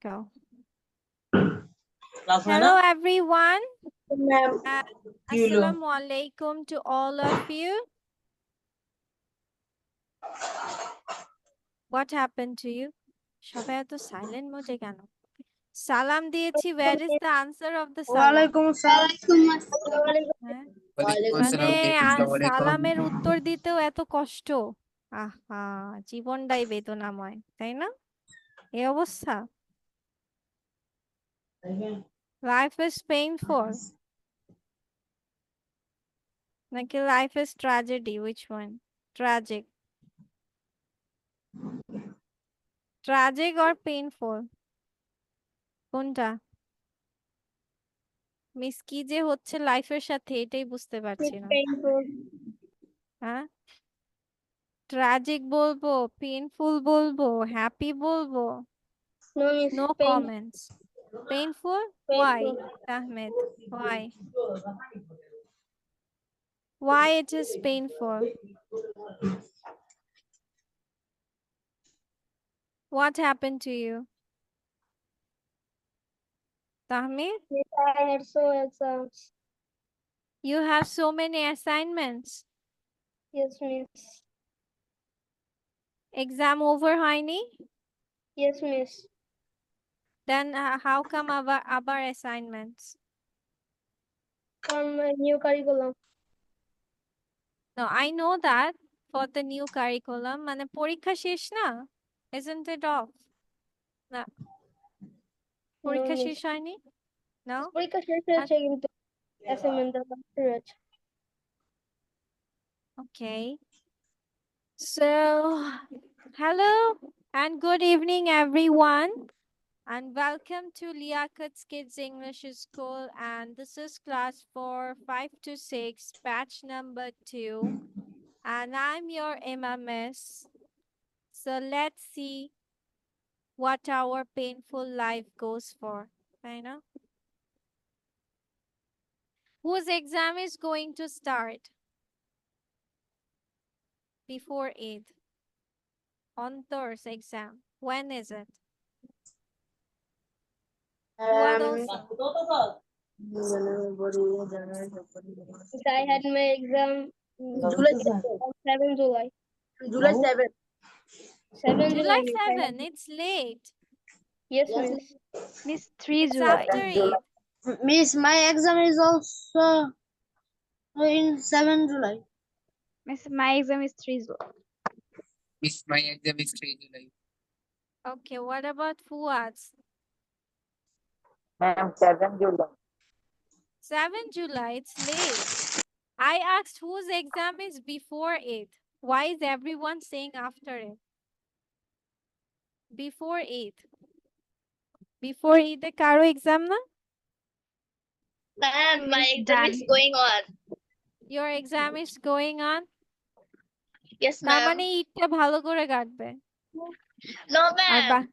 Go. Class Hello everyone. Ma'am, Assalamu alaikum to all of you. What happened to you? সবাই এত silent মোডে কেন? সালাম দিয়েছি, where is the answer of the salam? ওয়ালাইকুম আসসালাম। হ্যাঁ? ওয়ালাইকুম মানে আসসালাম, আসসালামু আলাইকুম। সালামের উত্তর দিতেও এত কষ্ট। আহা, জীবনটাই বেদনাময়, তাই না? এই অবস্থা। Life is painful. নাকি life is tragedy? Which one? Tragic. Tragic or painful? কোনটা? মিস কি যে হচ্ছে লাইফের সাথে এটাই বুঝতে পারছি না। হ্যাঁ? ট্র্যাজিক বলবো, পেইনফুল বলবো, হ্যাপি বলবো? No comments. Painful? Why, Ahmed? Why? Why it is painful? What happened to you? Tahmid? I had so exams. You have so many assignments. Yes, miss. Exam over হয়নি? Yes, miss. Then how come আবার assignments? From new curriculum. No, I know that for the new curriculum. মানে পরীক্ষা শেষ না? Isn't it off? না, পরীক্ষা miss. শেষ হয়নি? No? পরীক্ষা শেষ হয়েছে কিন্তু অ্যাসাইনমেন্ট দেওয়া হয়েছে। Okay. So, hello and good evening, everyone. And welcome to Liakat's Kids English School. And this is class for 5 to 6, batch number 2. And I'm your Miss. So let's see what our painful life goes for. I know. Whose exam is going to start before Eid? On Thursday exam. When is it? What also? I had my exam July 7 July. July 7. 7 July miss. 7. It's late. Yes, miss. Miss 3 It's July. after Eid. Miss, my exam is also in 7 July. Miss, my exam is 3 July. Miss, my exam is 3 July. Okay, what about Fuad's? Ma'am, 7 July. 7 July, it's late. I asked whose exam is before Eid. Why is everyone saying after it? Before Eid. Before Eid, karo exam na? Ma'am, my exam Done. is going on. Your exam is going on? Yes, তার ma'am. মানে ঈদটা ভালো করে কাটবে। No, R ma'am.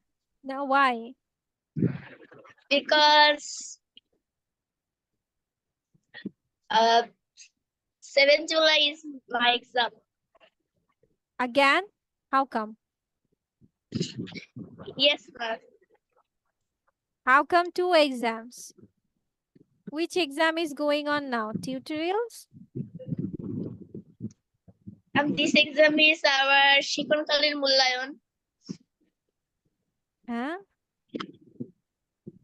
No, why? Because 7 July is my exam. Again? How come? Yes, ma'am. How come 2 exams? Which exam is going on now? Tutorials? This exam is our Shikonkalir Mullayon. Huh?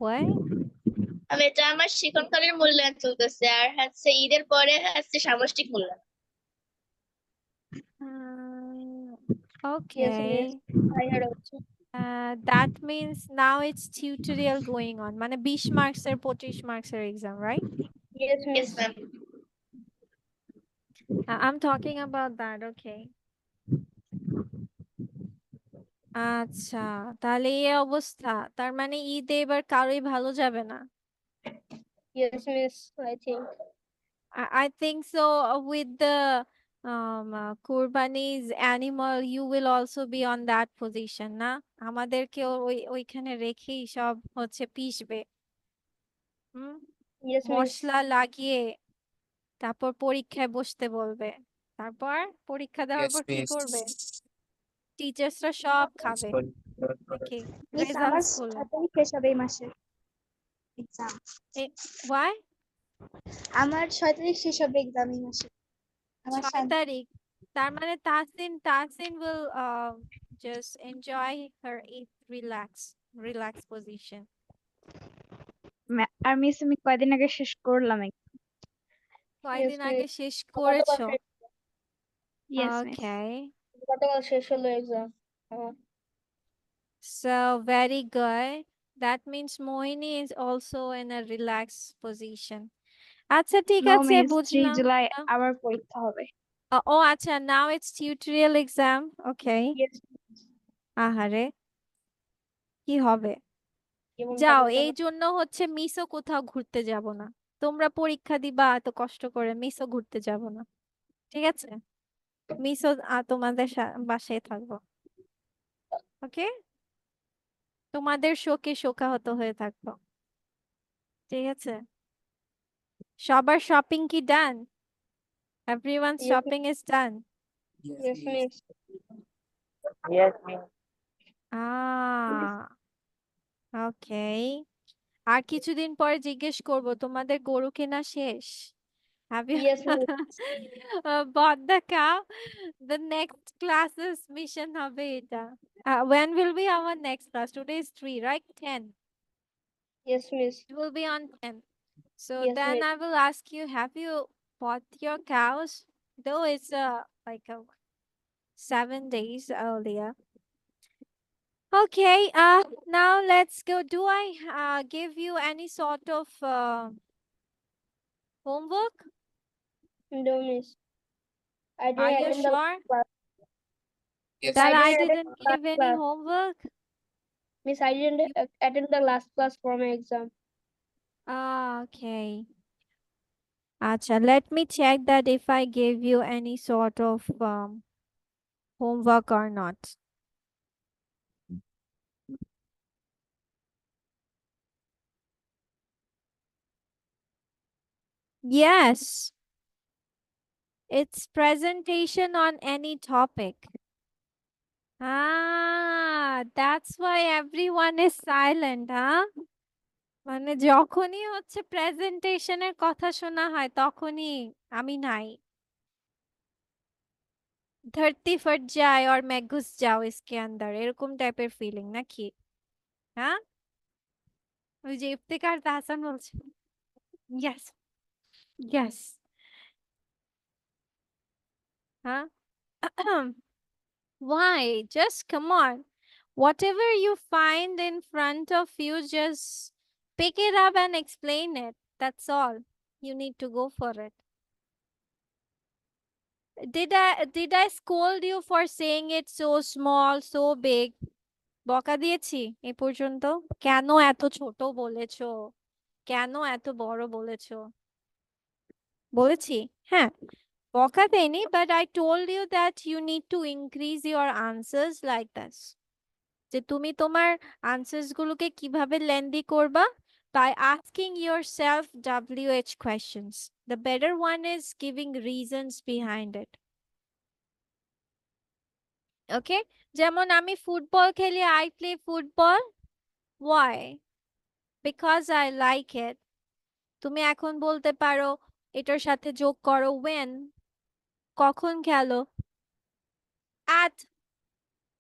What? এটা আমার শিক্ষণকালীন মূল্যায়ন চলতেছে আর হচ্ছে ঈদের পরে হচ্ছে সামষ্টিক মূল্যায়ন। Okay. That means now it's tutorial going on. মানে 20 marks এর 25 marks এর exam, right? Yes, ma'am. I'm talking about that, okay. আচ্ছা, তাহলে এই অবস্থা। তার মানে ঈদে এবার কারোই ভালো যাবে না। Yes, miss, I think. I think so with the Kurbani's animal, you will also be on that position, না? আমাদেরকেও ওইখানে রেখেই সব হচ্ছে পিষবে। Yes, miss. মশলা লাগিয়ে তারপর পরীক্ষায় বসতে বলবে। তারপর পরীক্ষা দেওয়ার Yes, পর কি miss. করবে? টিচার্সরা সব খাবে। নাকি মিস আমার রেজাল্টস গুলো 6 তারিখ শেষ হবে এই মাসের এক্সাম। why আমার 6 তারিখ শেষ হবে এক্সাম এই মাসে। আমার 6 7 তারিখ তার মানে Tasin will just enjoy her relax position আর মিস আমি কয়দিন আগে শেষ করলাম। কয়দিন Yes, আগে miss. শেষ গতকাল করেছো ইয়েস মিস। okay গতকাল শেষ হলো exam. so very good that means Mohini is also in a relaxed position আচ্ছা ঠিক নো আছে মিস 3 বুঝলাম জুলাই আবার পরীক্ষা হবে। ও আচ্ছা now it's tutorial exam okay Yes. আহারে কি হবে কেমন যাও কাটে এই জন্য হচ্ছে মিসও কোথাও ঘুরতে যাব না তোমরা পরীক্ষা দিবা এত কষ্ট করে মিসও ঘুরতে যাব না ঠিক আছে মিসও তোমাদের বাসায় থাকবো ওকে তোমাদের শোকে শোকাহত হয়ে থাকবো ঠিক আছে সবার শপিং কি done everyone Yes, shopping is done yes, miss. Okay আর কিছুদিন পরে জিজ্ঞেস করব তোমাদের গরু কেনা শেষ Have you Yes, miss. bought the cow? The next classes mission হবে এটা when will be our next class today is 3 right 10 Yes, miss. it will be on 10 so Yes, then miss. I will ask you have you bought your cows though it's like a 7 days earlier okay now let's go do I give you any sort of homework No, miss. I are didn't you attend the sure class. Yes, that I didn't attend didn't the last give any class. homework Miss, I didn't attend the last class for my exam. Okay. Acha, let me check that if I gave you any sort of homework or not. Yes, it's presentation on any topic. That's why everyone is silent, huh? মানে যখনই হচ্ছে প্রেজেন্টেশনের কথা শোনা হয় তখনই আমি নাই धरती फट जाए और मैं घुस जाऊं इसके अंदर এরকম টাইপের ফিলিং নাকি হ্যাঁ ওই যে ইফতেখার তাহসান বলছে yes yes huh why just come on whatever you find in front of you just pick it up and explain it that's all you need to go for it did I scold you for saying it so small so big বকা দিয়েছি এ পর্যন্ত কেন এত ছোট বলেছো কেন এত বড় বলেছো বলেছি হ্যাঁ বকা দেয়নি but I told you that you need to increase your answers like this যে তুমি তোমার আনসার্স গুলোকে কিভাবে লেন্দি করবা by asking yourself WH questions the better one is giving reasons behind it okay যেমন আমি ফুটবল খেলি I play football why because I like it তুমি এখন বলতে পারো এটার সাথে যোগ করো when কখন খেলো at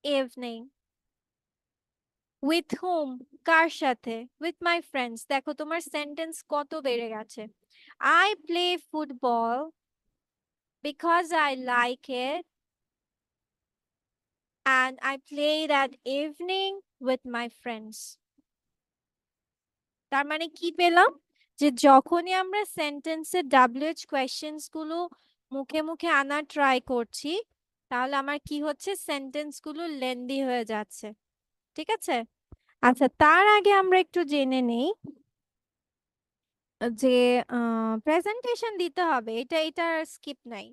evening with whom কার সাথে with my friends দেখো তোমার সেন্টেন্স কত বেড়ে গেছে I play football because I like it and I play that evening with my friends তার মানে কি পেলাম যে যখনই আমরা সেন্টেন্সের WH কোয়েশ্চেন্স গুলো মুখে মুখে আনার ট্রাই করছি তাহলে আমার কি হচ্ছে সেন্টেন্স গুলো লেন্দি হয়ে যাচ্ছে ঠিক আছে আচ্ছা তার আগে আমরা একটু জেনে নেই যে প্রেজেন্টেশন দিতে হবে এটা স্কিপ নাই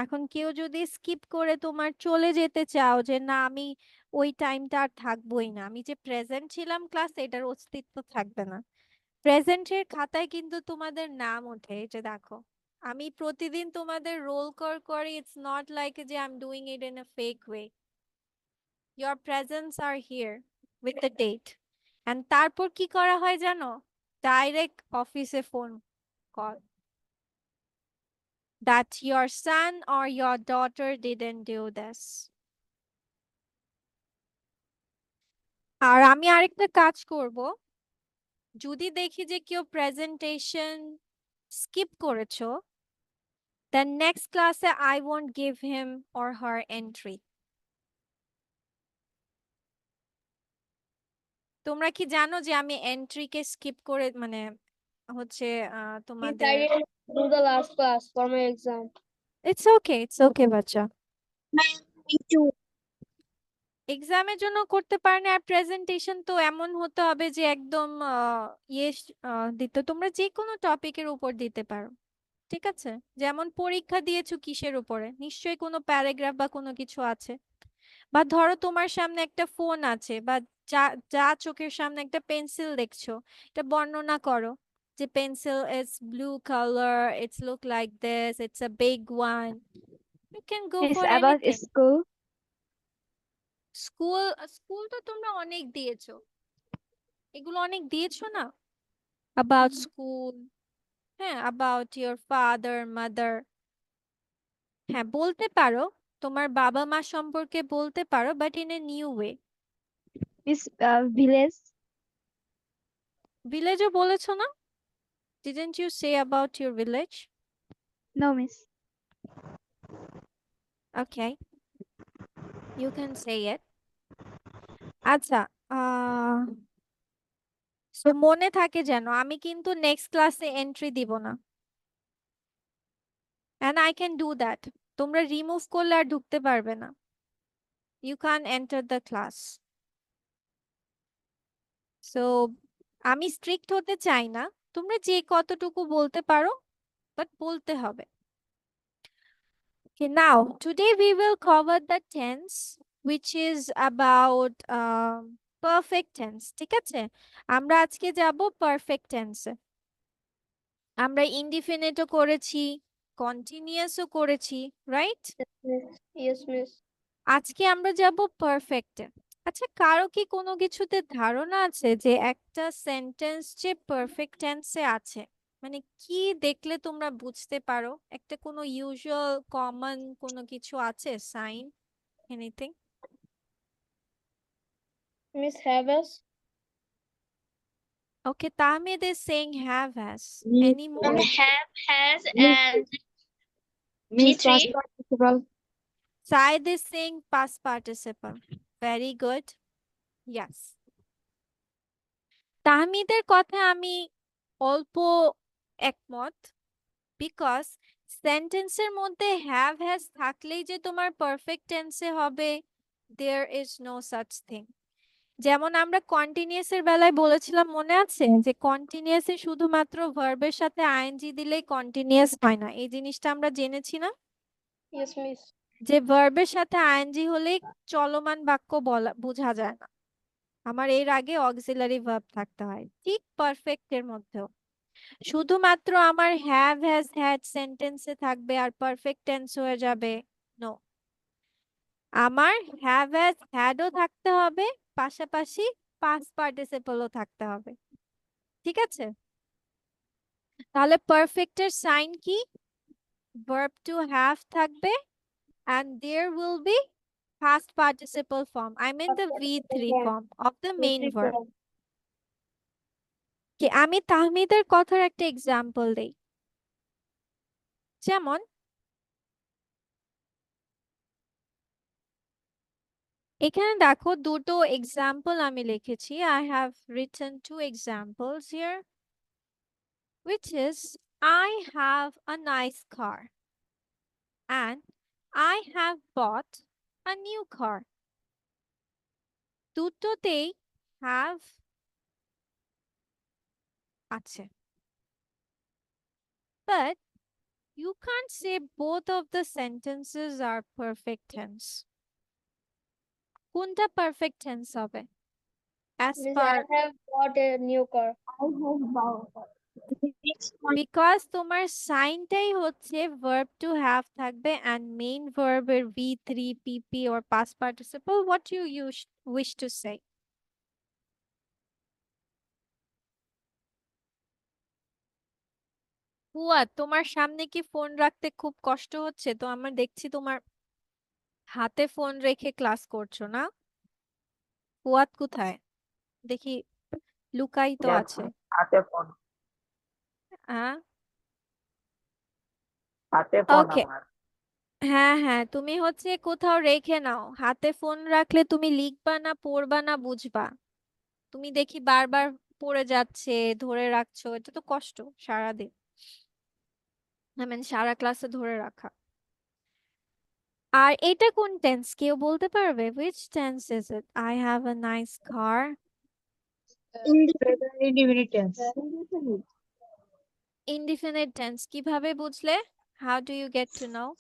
এখন কেউ যদি স্কিপ করে তোমার চলে যেতে চাও যে না আমি ওই টাইমটা আর থাকবোই না আমি যে প্রেজেন্ট ছিলাম ক্লাসে এটার অস্তিত্ব থাকবে না প্রেজেন্টের খাতায় কিন্তু তোমাদের নাম ওঠে এই যে দেখো আমি প্রতিদিন তোমাদের রোল কল করি ইটস নট লাইক যে I am doing it in a fake way your presents are here with the date. And তারপর কি করা হয় জানো? Direct অফিসে phone call that your son or your daughter didn't do this. আর আমি আরেকটা কাজ করব, যদি দেখি যে কেউ প্রেজেন্টেশন স্কিপ করেছো, then next class I won't give him or her entry. তোমরা কি জানো যে আমি এন্ট্রিকে স্কিপ করে মানে হচ্ছে তোমাদের do the last class for my exam. It's okay বাচ্চা, Me too. এক্সামের জন্য করতে পারে না। আর প্রেজেন্টেশন তো এমন হতে হবে যে একদম দিতে, তোমরা যে কোনো টপিকের উপর দিতে পারো, ঠিক আছে? যেমন পরীক্ষা দিয়েছো কিসের উপরে, নিশ্চয়ই কোনো প্যারাগ্রাফ বা কোনো কিছু আছে। বা ধরো তোমার সামনে একটা ফোন আছে, বা যা যা চোখের সামনে একটা পেন্সিল দেখছো, এটা বর্ণনা করো যে pencil is blue colour, it's look like this, it's a big one. You can go Miss, for about anything. school. School school তো তোমরা অনেক দিয়েছো, এগুলো অনেক দিয়েছো না? অ্যাবাউট স্কুল, হ্যাঁ, অ্যাবাউট ইয়োর ফাদার মাদার, হ্যাঁ বলতে পারো, তোমার বাবা মা সম্পর্কে বলতে পারো, but in a new way. Miss, village. ভিলেজও বলেছো না? Didn't you say about your village? No, Miss. Okay, you can say it. আচ্ছা, সো মনে থাকে যেন আমি কিন্তু নেক্সট ক্লাসে এন্ট্রি দিব না, and I can do that. তোমরা রিমুভ করলে আর ঢুকতে পারবে না, you can't enter the class. So আমি স্ট্রিক্ট হতে চাই না, তোমরা যে কতটুকু বলতে পারো, বাট বলতে হবে। Okay, now today we will cover the tense which is about perfect tense. ঠিক আছে, আমরা আজকে যাব পারফেক্ট টেন্সে। আমরা ইনডিফিনিটও করেছি, কন্টিনিউয়াসও করেছি, রাইট? Yes, miss. আজকে আমরা যাব পারফেক্টে। আচ্ছা, কারো কি কোনো কিছুতে ধারণা আছে যে একটা সেন্টেন্স যে পারফেক্ট টেন্সে আছে, মানে কি দেখলে তোমরা বুঝতে পারো? একটা কোনো ইউজুয়াল কমন কোনো কিছু আছে, sign, anything? Miss Havas. Okay, Tahmid is saying have has. Any more? Have, has, Miss, and Miss P3. past participle. Said is saying past participle. Very good. Yes. তাহমিদের কথা আমি অল্প একমত, বিকজ সেন্টেন্সের মধ্যে have has থাকলেই যে তোমার perfect টেন্সে হবে, there is no such thing. যেমন আমরা কন্টিনিউয়াস এর বেলায় বলেছিলাম, মনে আছে যে কন্টিনিউয়াসে শুধুমাত্র ভার্বের সাথে আইএনজি দিলেই কন্টিনিউয়াস হয় না, এই জিনিসটা আমরা জেনেছি না? Yes, miss. যে ভার্বের সাথে আইএনজি হলেই চলমান বাক্য বলা বোঝা যায় না, আমার এর আগে অক্সিলারি ভার্ব থাকতে হয়। ঠিক পারফেক্ট এর মধ্যেও শুধুমাত্র আমার হ্যাভ হ্যাজ হ্যাড সেন্টেন্সে থাকবে আর পারফেক্ট টেন্স হয়ে যাবে, নো। আমার হ্যাভ হ্যাজ হ্যাডও থাকতে হবে, পাশাপাশি পাস্ট পার্টিসিপলও থাকতে হবে, ঠিক আছে? তাহলে পারফেক্টের সাইন কি? ভার্ব টু হ্যাভ থাকবে and there will be past participle form, I mean the V3 form of the main verb. কি আমি তাহমিদের কথার একটা এক্সাম্পল দেই, যেমন এখানে দেখো দুটো এক্সাম্পল আমি লিখেছি, I have written two examples here, which is I have a nice car and I have bought a new car. দুটোতেই have আছে, but you can't say both of the sentences are perfect tense. কোনটা perfect tense হবে? As Miss, per I have bought a new car. I have bought. Because তোমার সাইনটাই হচ্ছে verb to have থাকবে and main verb এর V3 PP or past participle. What you wish to say? Fuad, তোমার সামনে কি phone রাখতে খুব কষ্ট হচ্ছে? তো আমার দেখছি তোমার হাতে ফোন রেখে ক্লাস করছো না? ফুয়াদ কোথায়? দেখি লুকাই তো আছে। হাতে ফোন হ্যাঁ, হাতে ফোন ওকে। আমার। হ্যাঁ হ্যাঁ, তুমি হচ্ছে কোথাও রেখে নাও। হাতে ফোন রাখলে তুমি লিখবা না, পড়বা না, বুঝবা? তুমি দেখি বারবার পড়ে যাচ্ছে, ধরে রাখছো, এটা তো কষ্ট সারাদিন। মানে সারা ক্লাসে ধরে রাখা। আর এটা কোন টেন্স কেউ বলতে পারবে? which tense is it? I have a nice car. Indefinite tense. Indefinite tense কিভাবে বুঝলে? How do you get to know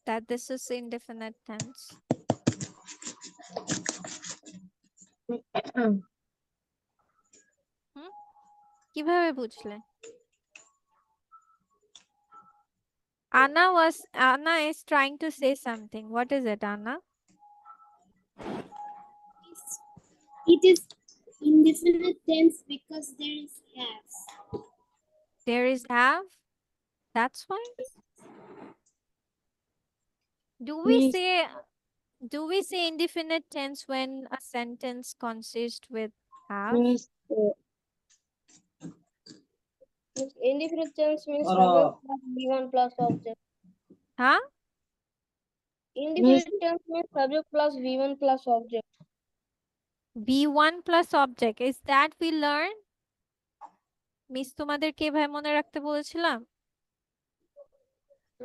that this is indefinite tense? কিভাবে বুঝলে? Anna is trying to say something. What is it, Anna? It is indefinite tense because there is have. There is have. That's why. Do we Yes. say indefinite tense when a sentence consists with have? Means Indefinite tense means subject plus V1 plus object. Huh? Indefinite tense means subject plus V1 plus object. V1 plus object. Is that we learn? Miss তোমাদেরকে এভাবে মনে রাখতে বলেছিলাম?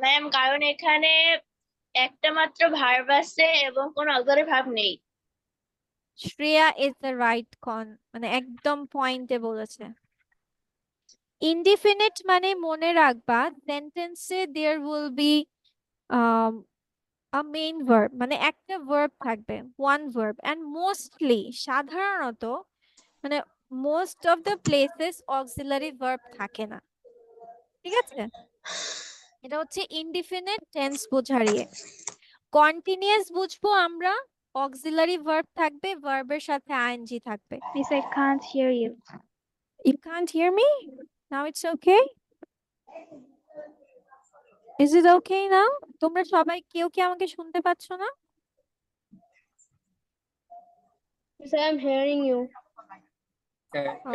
Ma'am, কারণ এখানে একটা মাত্র verb আছে এবং কোনো অক্সিলারি ভার্ব নেই। শ্রেয়া is the right মানে একদম পয়েন্টে বলেছে। ইনডিফিনিট মানে মনে রাখবা সেন্টেন্সে there will be a main verb, মানে একটা verb থাকবে, one verb, and mostly সাধারণত মানে most of the places auxiliary verb থাকে না। ঠিক আছে, এটা হচ্ছে ইনডিফিনিট টেন্স বোঝারিয়ে। কন্টিনিউয়াস বুঝবো আমরা, auxiliary verb থাকবে, ভার্বের সাথে আইএনজি থাকবে। Miss, I can't hear you. You can't hear me? Now it's okay? Is it okay now? তোমরা সবাই কেউ কি আমাকে শুনতে পাচ্ছ না? Yes, I am hearing you.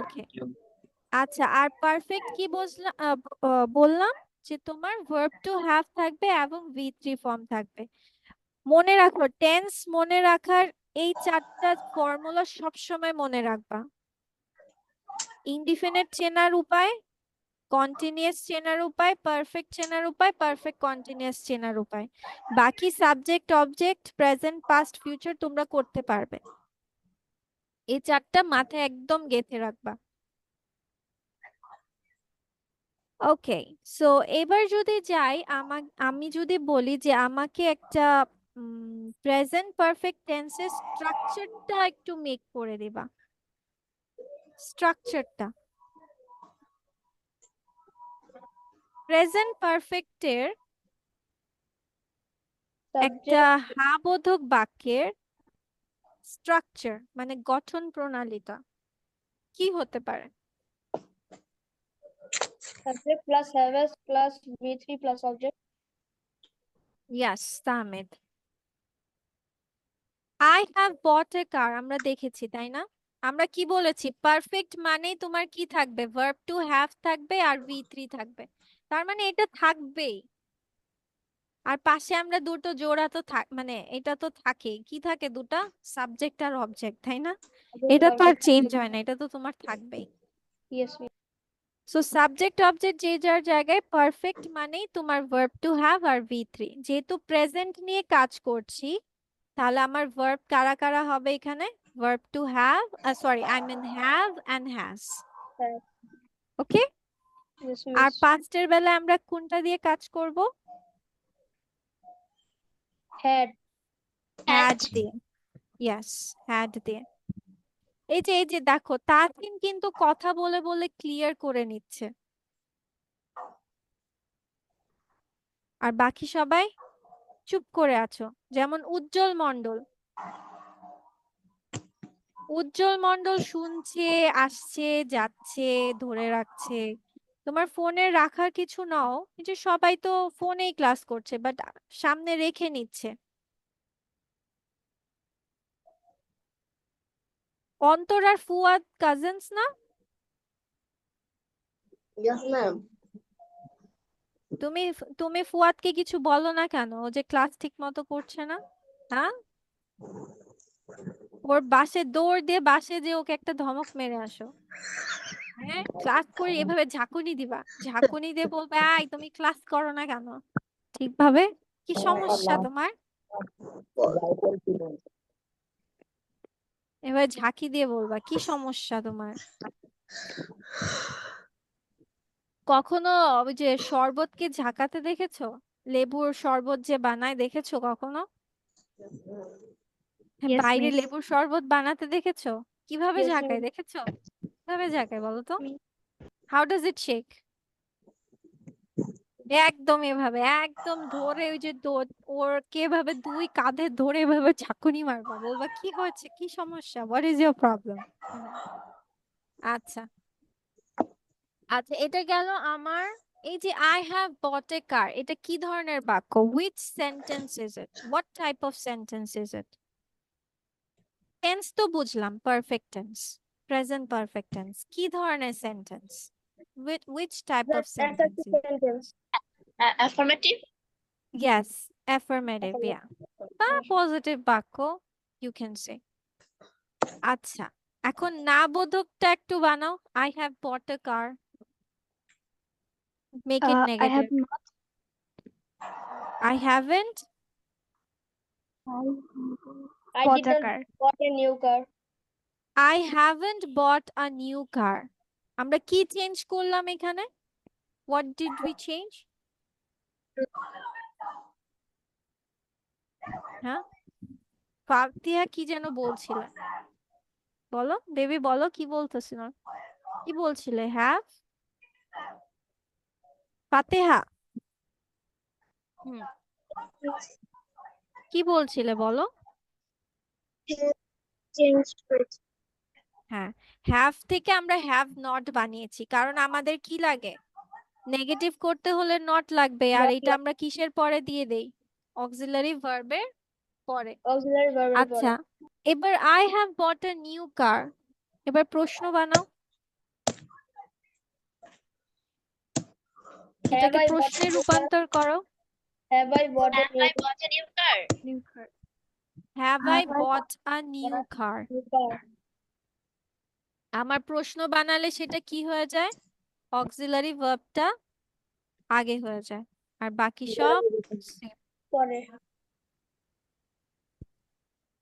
Okay. আচ্ছা, আর পারফেক্ট কি বললাম যে তোমার verb to have থাকবে এবং V3 ফর্ম থাকবে। মনে রাখো, টেন্স মনে রাখার এই চারটা ফর্মুলা সবসময় মনে রাখবা। ইনডিফিনিট চেনার উপায়, কন্টিনিউয়াস চেনার উপায়, পারফেক্ট চেনার উপায়, পারফেক্ট কন্টিনিউয়াস চেনার উপায়। বাকি subject, object, present, past, future তোমরা করতে পারবে। এই চারটা মাথায় একদম গেঁথে রাখবা। ওকে, সো এবার যদি যাই, আমি যদি বলি যে আমাকে একটা প্রেজেন্ট পারফেক্ট টেন্সের স্ট্রাকচারটা একটু মেক করে দিবা। স্ট্রাকচারটা প্রেজেন্ট পারফেক্টের একটা হা-বোধক বাক্যের স্ট্রাকচার মানে গঠন প্রণালীটা কি হতে পারে? Subject plus have plus V3 plus object. Yes, Samit. I have bought a car. আমরা দেখেছি তাই না? আমরা কি বলেছি? পারফেক্ট মানে তোমার কি থাকবে? verb to have থাকবে আর V3 থাকবে। তার মানে এটা থাকবেই। আর পাশে আমরা দুটো জোড়া তো মানে এটা তো থাকেই। কি থাকে দুটা? সাবজেক্ট আর অবজেক্ট, তাই না? এটা তো আর চেঞ্জ হয় না, এটা তো তোমার থাকবেই। Yes, yes. So subject object যে যার জায়গায়, পারফেক্ট মানেই তোমার verb to have R V3। যেহেতু প্রেজেন্ট নিয়ে কাজ করছি তাহলে আমার verb কারা কারা হবে এখানে? verb to have, sorry, I mean have and has. Have. Okay? Yes, R miss. পাস্টের বেলায় আমরা কোনটা দিয়ে কাজ করব? Had. had দিয়ে। Yes, had দিয়ে। এই যে দেখো, তাসকিন কিন্তু কথা বলে বলে ক্লিয়ার করে নিচ্ছে, আর বাকি সবাই চুপ করে আছো। যেমন উজ্জ্বল মণ্ডল, উজ্জ্বল মণ্ডল শুনছে, আসছে, যাচ্ছে, ধরে রাখছে। তোমার ফোনে রাখার কিছু নাও, এই যে সবাই তো ফোনেই ক্লাস করছে, বাট সামনে রেখে নিচ্ছে। অন্তর আর ফুয়াদ কাজিনস না? Yes, ma'am. তুমি তুমি ফুয়াদকে কিছু বলো না কেন? ও যে ক্লাস ঠিক মতো করছে না, হ্যাঁ? ওর বাসে দৌড় দিয়ে বাসে যে ওকে একটা ধমক মেরে আসো। হ্যাঁ, ক্লাস করে এভাবে ঝাঁকুনি দিবা, ঝাঁকুনি দিয়ে বলবে আই তুমি ক্লাস করো না কেন ঠিকভাবে? কি সমস্যা তোমার? এবার ঝাঁকি দিয়ে বলবা কি সমস্যা তোমার। কখনো ওই যে শরবতকে ঝাঁকাতে দেখেছো? লেবুর শরবত যে বানায় দেখেছো কখনো? হ্যাঁ, Yes, বাইরে miss. লেবুর শরবত বানাতে দেখেছো? কিভাবে Yes, ঝাঁকায় ma'am. দেখেছো? কিভাবে ঝাঁকায় বলো তো? How does it shake? একদম এভাবে, একদম ধরে ওই যে ওর ভাবে দুই কাঁধে ধরে এভাবে ঝাঁকুনি মারবা, বলবা কি হয়েছে, কি সমস্যা, হোয়াট ইজ ইউর প্রবলেম। আচ্ছা আচ্ছা, এটা গেল আমার। এই যে আই হ্যাভ বট এ কার, এটা কি ধরনের বাক্য? Which sentence is it? What type of sentence is it? Tense তো বুঝলাম, perfect tense, present perfect tense. কি ধরনের sentence? Which type of sentence? Sentence. Affirmative. Yes, affirmative, yeah. বা পজিটিভ বাক্য, ইউ ক্যান সে। আচ্ছা, এখন না বোধকটা একটু বানাও। I have bought A car, make it I negative. have not. I haven't I Bought a didn't car. bought a new car. I haven't bot a new car. আমরা কি change করলাম এখানে? What did we change? হ্যাঁ, ফাতিহা কি যেন বলছিলে, বলো baby, বলো কি বলতেছিল, কি বলছিলে? হ্যাভ, ফাতিহা, হুম, কি বলছিলে বলো? Change হ্যাঁ, হ্যাভ থেকে আমরা হ্যাভ নট বানিয়েছি, কারণ আমাদের কি লাগে? নেগেটিভ করতে হলে নট লাগবে, আর এটা আমরা কিসের পরে দিয়ে দেই? অক্সিলারি ভার্বের পরে। Auxiliary verb এর আচ্ছা, পরে। এবার I have bought a new কার, এবার প্রশ্ন বানাও, Have এটাকে I bought a প্রশ্নে new car? রূপান্তর করো। Have I bought a Have new I bought a new car? New car. Have I bought a new car. car? আমার প্রশ্ন বানালে সেটা কি হয়ে যায়? অক্সিলারি ভার্বটা আগে হয়ে যায়, আর বাকি সব same। পরে।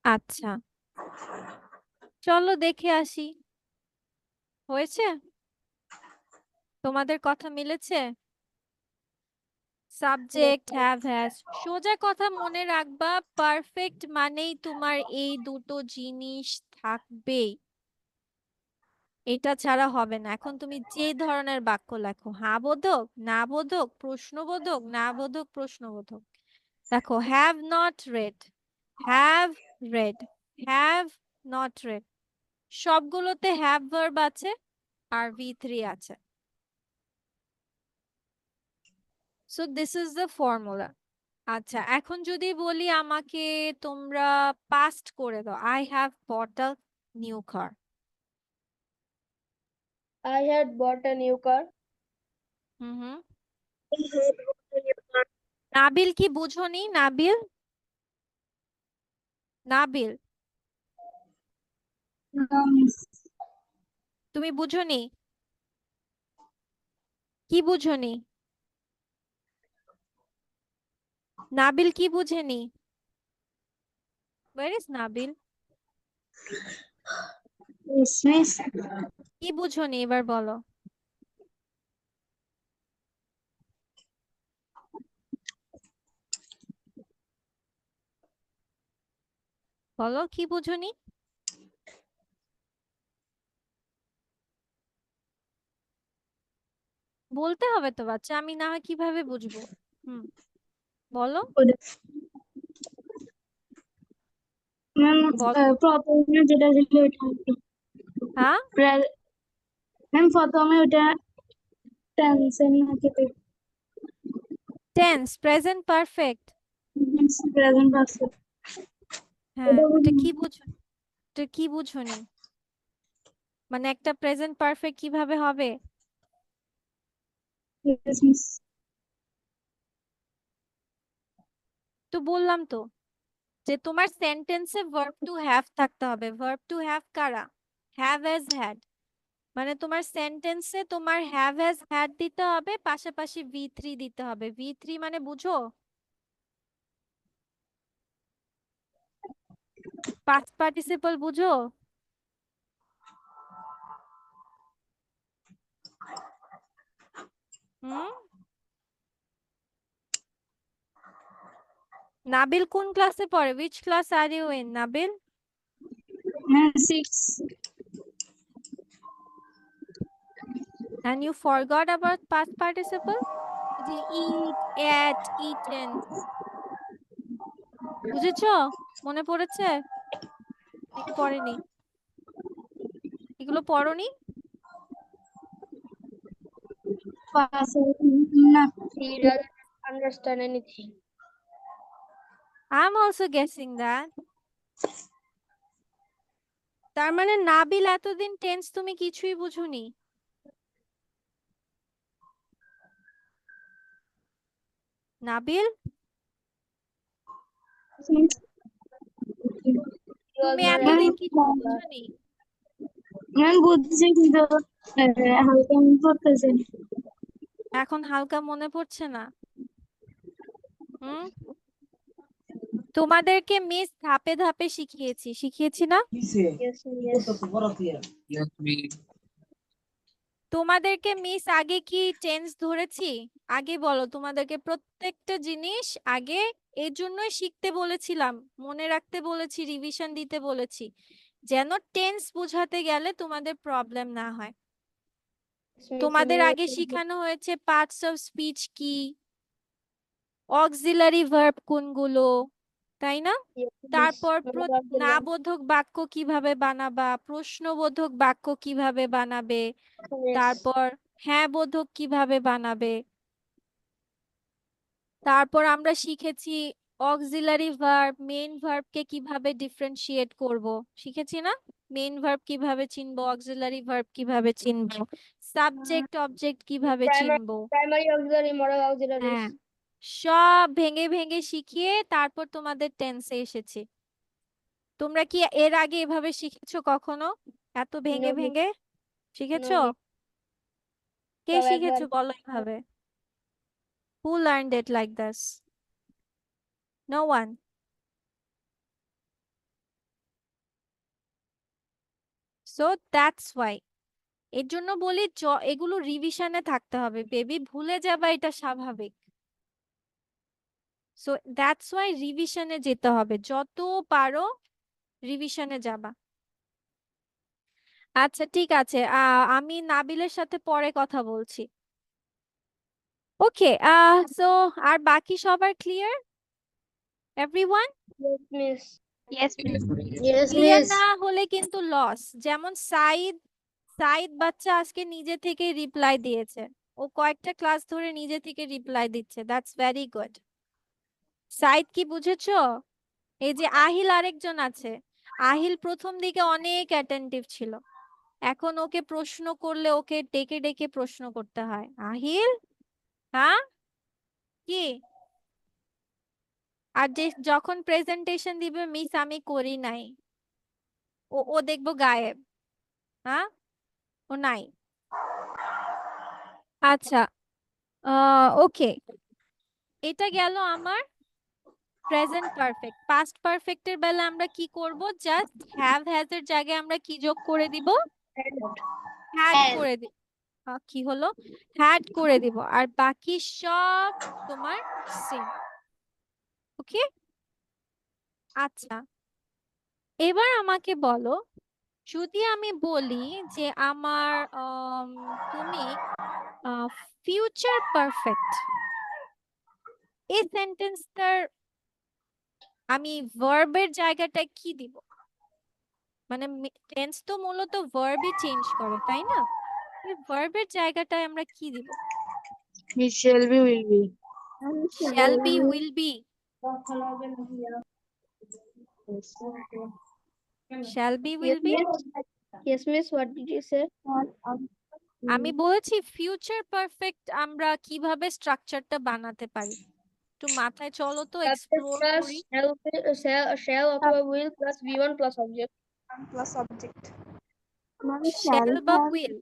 আচ্ছা, চলো দেখে আসি, হয়েছে? তোমাদের কথা মিলেছে? সাবজেক্ট হ্যাভ হ্যাজ, সোজা কথা মনে রাখবা, পারফেক্ট মানেই তোমার এই দুটো জিনিস থাকবেই, এটা ছাড়া হবে না। এখন তুমি যে ধরনের বাক্য লেখো, হ্যাঁ বোধক, না বোধক, প্রশ্নবোধক, না বোধক, প্রশ্নবোধক, দেখো have not red, have read, have not red, সবগুলোতে হ্যাভ ভার্ব আছে আর V3 আছে। So this is the formula. আচ্ছা, এখন যদি বলি আমাকে তোমরা পাস্ট করে দাও, I have bought a new car. I had bought a new car. হুম হুম, নাবিল কি বুঝোনি? Nabil, Nabil No, miss. তুমি বুঝোনি? কি বুঝোনি? নাবিল কি বুঝেনি? Where is Nabil? Yes, miss. কি বুঝোনি এবার বলো? বলো কি বুঝোনি? বলতে হবে তো বাচ্চা, আমি না হয় কিভাবে বুঝবো? বলো। ম্যাম বল। প্রথমে যেটা ছিল ওটা হ্যাঁ, ম্যাম প্রথমে ওটা টেন্সের নাকি tense, present perfect. Present perfect হ্যাঁ, ওটা কি বুঝো, ওটা কি বুঝোনি? মানে একটা প্রেজেন্ট পারফেক্ট কিভাবে হবে? তো বললাম তো যে তোমার সেন্টেন্সে ভার্ব টু হ্যাভ থাকতে হবে। ভার্ব টু হ্যাভ কারা? Have has had. মানে তোমার সেন্টেন্সে তোমার হ্যাভ হ্যাজ হ্যাড দিতে হবে, পাশাপাশি V3 দিতে হবে। V3 মানে বুঝো? পাস্ট পার্টিসিপল বুঝো? হুম। নাবিল কোন ক্লাসে পড়ে? Which class are you in, Nabil? Ma'am 6 And you forgot about past participle? যে eat, ate, eaten. বুঝেছো? মনে পড়েছে নাকি পড়েনি? এগুলো পড়োনি? পাস না He doesn't understand anything. I'm also guessing that. তার মানে নাবিল এতদিন টেন্স তুমি কিছুই বুঝোনি? নাবিল, তুমি এতদিন কিছু বুঝোনি? ম্যাম বুঝছি কিন্তু হালকা মনে পড়তেছে না। এখন হালকা মনে পড়ছে না? হুম। তোমাদেরকে মিস ধাপে ধাপে শিখিয়েছি না? Yes, yes. Yes, we তোমাদেরকে মিস আগে কি টেন্স ধরেছি? আগে বলো, তোমাদেরকে প্রত্যেকটা জিনিস আগে এর জন্যই শিখতে বলেছিলাম, মনে রাখতে বলেছি, রিভিশন দিতে বলেছি, যেন টেন্স বোঝাতে গেলে তোমাদের প্রবলেম না হয়। তোমাদের আগে শিখানো হয়েছে পার্টস অফ স্পিচ কি, অক্সিলারি ভার্ব কোনগুলো, তাই না? তারপর নাবোধক বাক্য কিভাবে বানাবা, প্রশ্নবোধক বাক্য কিভাবে বানাবে, তারপর হ্যাঁ বোধক কিভাবে বানাবে। তারপর আমরা শিখেছি অক্সিলারি ভার্ব মেইন ভার্বকে কিভাবে ডিফারেন্সিয়েট করব, শিখেছি না? মেইন ভার্ব কিভাবে চিনবো, অক্সিলারি ভার্ব কিভাবে চিনবো, সাবজেক্ট অবজেক্ট কিভাবে চিনবো। Primary auxiliary, model auxiliaries. হ্যাঁ, সব ভেঙে ভেঙে শিখিয়ে তারপর তোমাদের টেন্সে এসেছি। তোমরা কি এর আগে এভাবে শিখেছো কখনো? এত ভেঙে No, ভেঙে শিখেছো? no. কে সব শিখেছো একবার। বলো এভাবে? Who learned it like this? No one. So that's why. এর জন্য বলি এগুলো রিভিশনে থাকতে হবে বেবি, ভুলে যাবা এটা স্বাভাবিক। সো দ্যাটস ওয়াই রিভিশনে যেতে হবে, যত পারো রিভিশনে যাবা। আচ্ছা ঠিক আছে, আমি নাবিলের সাথে পরে কথা বলছি। ওকে, সো আর বাকি সবার clear? Everyone Yes, miss. Yes, yes, ma'am. we Yes, clear miss. না হলে কিন্তু লস। যেমন সাইদ, সাইদ বাচ্চা আজকে নিজে থেকে রিপ্লাই দিয়েছে, ও কয়েকটা ক্লাস ধরে নিজে থেকে রিপ্লাই দিচ্ছে, দ্যাটস ভেরি গুড। সাইদ কি বুঝেছো? এই যে আহিল আরেকজন আছে, আহিল প্রথম দিকে অনেক অ্যাটেন্টিভ ছিল, এখন ওকে প্রশ্ন করলে ওকে ডেকে ডেকে প্রশ্ন করতে হয়। আহিল, হ্যাঁ কি? আর যে যখন প্রেজেন্টেশন দিবে মিস আমি করি নাই, ও ও দেখবো গায়েব। হ্যাঁ, ও নাই। আচ্ছা, ওকে, এটা গেল আমার প্রেজেন্ট পারফেক্ট। পাস্ট পারফেক্টের বেলা আমরা কি করব? জাস্ট হ্যাভ হ্যাজ এর জায়গায় আমরা কি যোগ করে দিব? হ্যাড করে দিব। কি হলো? হ্যাড করে দিব, আর বাকি সব তোমার সেম। ওকে, আচ্ছা এবার আমাকে বলো যদি আমি বলি যে আমার তুমি ফিউচার পারফেক্ট, এই সেন্টেন্সটার আমি ভার্বের জায়গাটায় কি দিব? মানে টেন্স তো মূলত ভার্বই চেঞ্জ করে, তাই না? ভার্বের জায়গাটায় আমরা কি দিব? Miss Shelby will be. Shall B, will be. Shall be, will be. Yes, miss. What did you say? আমি বলেছি ফিউচার পারফেক্ট আমরা কিভাবে স্ট্রাকচারটা বানাতে পারি, একটু মাথায় চলো তো, এক্সপ্লোর করি। Shall অথবা will plus V1 plus object. Plus object. Shall বা উইল?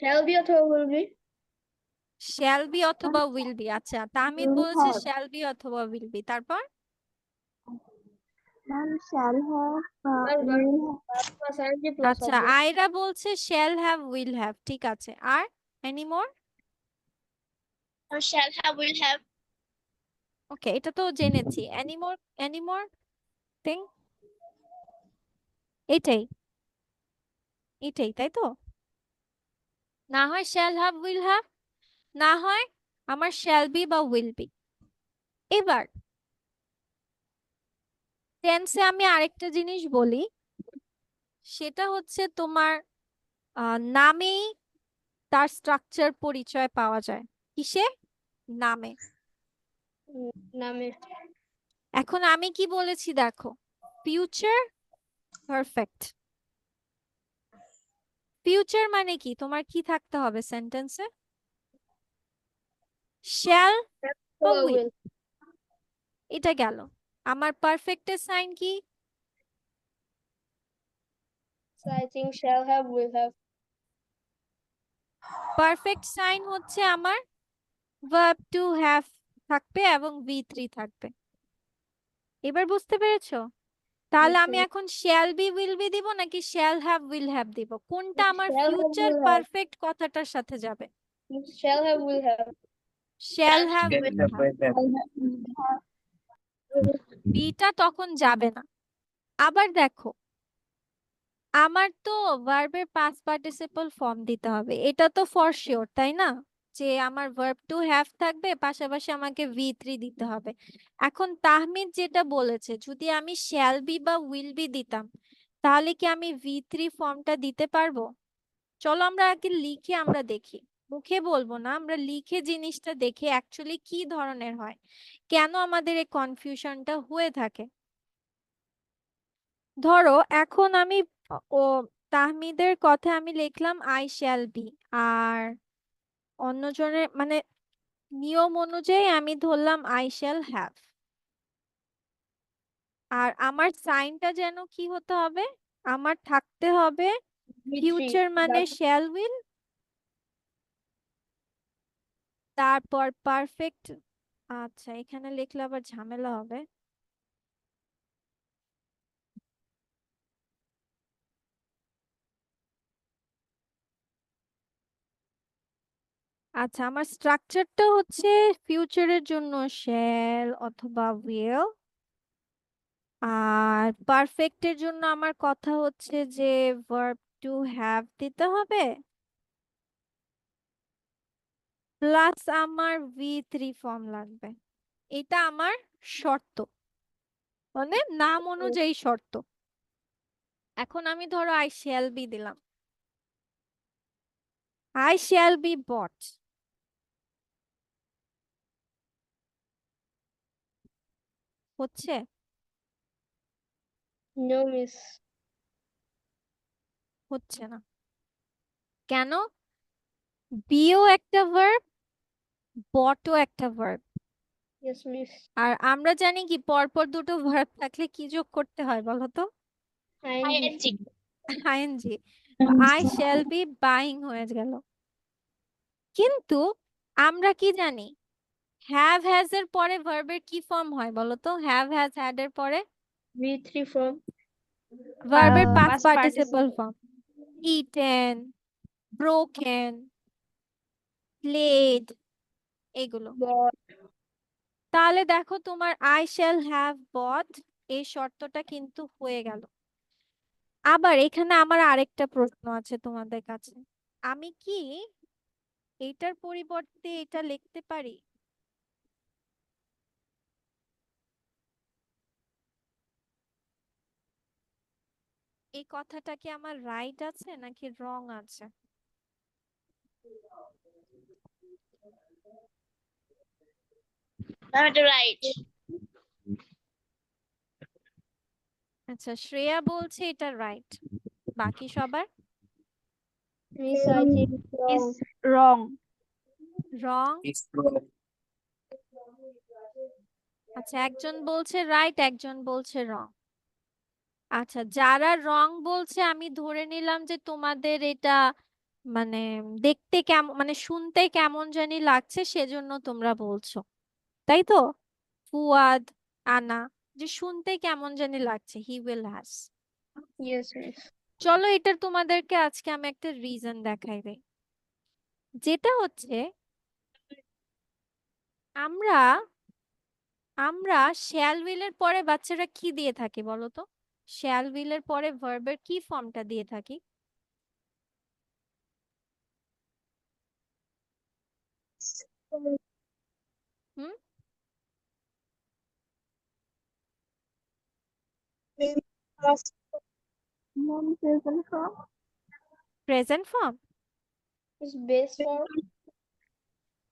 Shall be অথবা will be. শ্যাল বি অথবা উইল বি। আচ্ছা, তাহমিদ বলেছে শ্যাল বি অথবা উইল বি, তারপর Plus ing plus আচ্ছা object. আয়রা বলছে শ্যাল হ্যাভ, উইল হ্যাভ, ঠিক আছে। আর anymore? shall have, will have. Okay, এটা তো জেনেছি। Anymore, anymore thing? এটাই, এটাই, তাই তো? না হয় শ্যাল হ্যাভ, উইল হ্যাভ, না হয় আমার শ্যাল বি বা উইল বি। এবার টেন্সে আমি আরেকটা জিনিস বলি, সেটা হচ্ছে তোমার নামেই তার স্ট্রাকচার পরিচয় পাওয়া যায়। কিসে? নামে। নামে। এখন আমি কি বলেছি দেখো, ফিউচার পারফেক্ট। ফিউচার মানে কি? তোমার কি থাকতে হবে সেন্টেন্সে? শ্যাল বা অথবা উইল, will. এটা গেল। আমার পারফেক্টের সাইন কি? So I think shall have, will have. Perfect sign হচ্ছে আমার ভার্ব টু হ্যাভ থাকবে এবং V3 থাকবে। এবার বুঝতে পেরেছো? তাহলে আমি এখন শ্যাল বি, উইল বি দিব নাকি শ্যাল হ্যাভ, উইল হ্যাভ দিব? কোনটা আমার Shall have, future will have. Perfect কথাটার সাথে যাবে? Shall have, will have. Shall Shall have, have, will will have. Beta তখন যাবে না। আবার দেখো, আমার তো ভার্বের পাস্ট পার্টিসিপল ফর্ম দিতে হবে, এটা তো ফর শিওর, তাই না? যে আমার ভার্ব টু হ্যাভ থাকবে, পাশাপাশি আমাকে V3 দিতে হবে। এখন তাহমিদ যেটা বলেছে, যদি আমি শ্যাল বি বা উইল বি দিতাম, তাহলে কি আমি V3 ফর্মটা দিতে পারবো? চলো আমরা আগে লিখে আমরা দেখি, মুখে বলবো না, আমরা লিখে জিনিসটা দেখে অ্যাকচুয়ালি কি ধরনের হয়, কেন আমাদের এই কনফিউশনটা হয়ে থাকে। ধরো এখন আমি ও তাহমিদের কথা আমি লিখলাম আই শ্যাল বি, আর অন্যজনের মানে নিয়ম অনুযায়ী আমি ধরলাম আই শ্যাল হ্যাভ। আর আমার সাইনটা যেন কি হতে হবে? আমার থাকতে হবে ফিউচার মানে শ্যাল উইল, তারপর পারফেক্ট। আচ্ছা, এখানে লিখলে আবার ঝামেলা হবে। আচ্ছা, আমার স্ট্রাকচারটা হচ্ছে ফিউচারের জন্য শ্যাল অথবা উইল, আর পারফেক্টের জন্য আমার কথা হচ্ছে যে ভার্ব টু হ্যাভ দিতে হবে, প্লাস আমার V3 ফর্ম লাগবে। এটা আমার শর্ত, মানে নাম অনুযায়ী শর্ত। এখন আমি ধরো আই শ্যাল বি দিলাম, আই শ্যাল বি বট। হচ্ছে? No, miss. হচ্ছে না কেন? বিও একটা ভার্ব, বটও একটা ভার্ব। Yes, miss. আর আমরা জানি কি পরপর দুটো ভার্ব থাকলে কি যোগ করতে হয় বলো তো? ing. ING. I shall be buying হয়ে গেল। কিন্তু আমরা কি জানি, হ্যাভ হ্যাজ এর পরে ভার্বের কি ফর্ম হয় বলো তো? হ্যাভ হ্যাজ হ্যাড এর পরে V3 form. ভার্বের past past participle participle. Form. Eaten, broken, played, এগুলো। Bought. তাহলে দেখো তোমার আই শ্যাল হ্যাভ বট এই শর্তটা কিন্তু হয়ে গেল। আবার এখানে আমার আরেকটা প্রশ্ন আছে তোমাদের কাছে। আমি কি এটার পরিবর্তে এটা লিখতে পারি? এই কথাটা কি আমার রাইট আছে নাকি রং আছে? ম্যাম এটা রাইট। আচ্ছা, শ্রেয়া বলছে এটা রাইট, বাকি সবার Miss, I think Is wrong. Wrong. It's wrong. আচ্ছা, একজন বলছে রাইট, একজন বলছে রং। আচ্ছা, যারা রং বলছে আমি ধরে নিলাম যে তোমাদের এটা মানে দেখতে কেমন, মানে শুনতে কেমন জানি লাগছে, সেজন্য তোমরা বলছো, তাই তো? ফুয়াদ, আনা, যে শুনতে কেমন জানি লাগছে, he will has. yes, miss. চলো এটার তোমাদেরকে আজকে আমি একটা রিজন দেখাই দেই, যেটা হচ্ছে আমরা আমরা শ্যাল উইলের পরে বাচ্চারা কি দিয়ে থাকি বলো তো? শ্যাল উইলের পরে ভার্বের কি ফর্মটা দিয়ে থাকি? Hmm, present form. Is base form,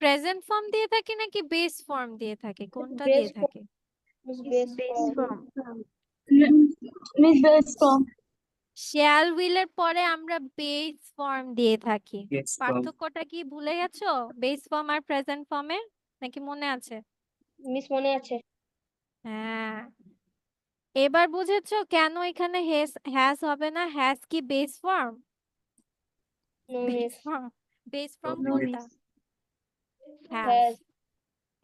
present form দিয়ে থাকি নাকি বেস ফর্ম দিয়ে থাকি, কোনটা দিয়ে base form, থাকি? is Is base base form. form. Miss base form. শ্যাল উইলের পরে আমরা বেস ফর্ম দিয়ে থাকি। Yes, wrong. পার্থক্যটা কি ভুলে গেছো বেস ফর্ম আর প্রেজেন্ট ফর্মে, নাকি মনে আছে? Miss মনে আছে? হ্যাঁ, এবার বুঝেছো কেন এখানে হ্যাজ হবে না? হ্যাজ কি base form? No, base miss. Form, base form No, কোনটা? miss. Have. Has.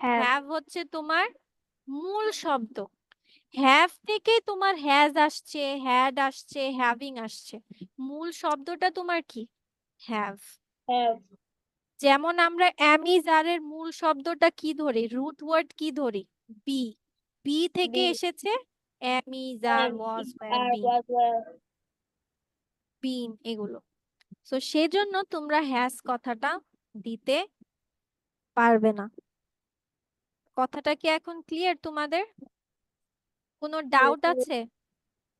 Have. Have হচ্ছে তোমার মূল শব্দ। হ্যাভ থেকে তোমার হ্যাজ আসছে, হ্যাড আসছে, হ্যাভিং আসছে। মূল শব্দটা তোমার কি? হ্যাভ। Have. যেমন আমরা অ্যামিজ আর এর মূল শব্দটা কি ধরি, রুট ওয়ার্ড কি ধরি? বি। বি থেকে Be. এসেছে am is are, was, were, Are, been, was, were. Been, এগুলো। তো সেজন্য তোমরা হ্যাজ কথাটা দিতে পারবে না। কথাটা কি এখন ক্লিয়ার তোমাদের? কোনো ডাউট আছে?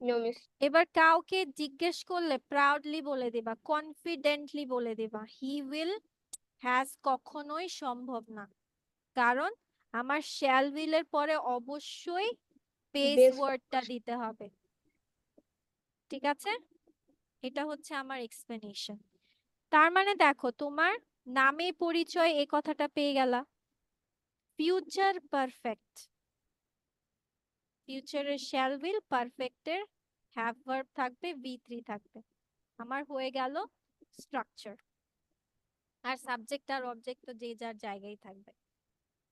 No, miss. এবার কাউকে জিজ্ঞেস করলে প্রাউডলি বলে দিবা, কনফিডেন্টলি বলে দিবা, হি উইল হ্যাজ কখনোই সম্ভব না, কারণ আমার শ্যাল উইলের পরে অবশ্যই বেস Base ওয়ার্ডটা দিতে হবে। ঠিক আছে, এটা হচ্ছে আমার এক্সপ্লেনেশন। তার মানে দেখো, তোমার নামে পরিচয় এই কথাটা পেয়ে গেলা। ফিউচার পারফেক্ট, ফিউচারের শ্যাল উইল, পারফেক্টের হ্যাভ ভার্ব থাকবে, V3 থাকবে। আমার হয়ে গেল স্ট্রাকচার। আর সাবজেক্ট আর অবজেক্ট তো যে যার জায়গায় থাকবে,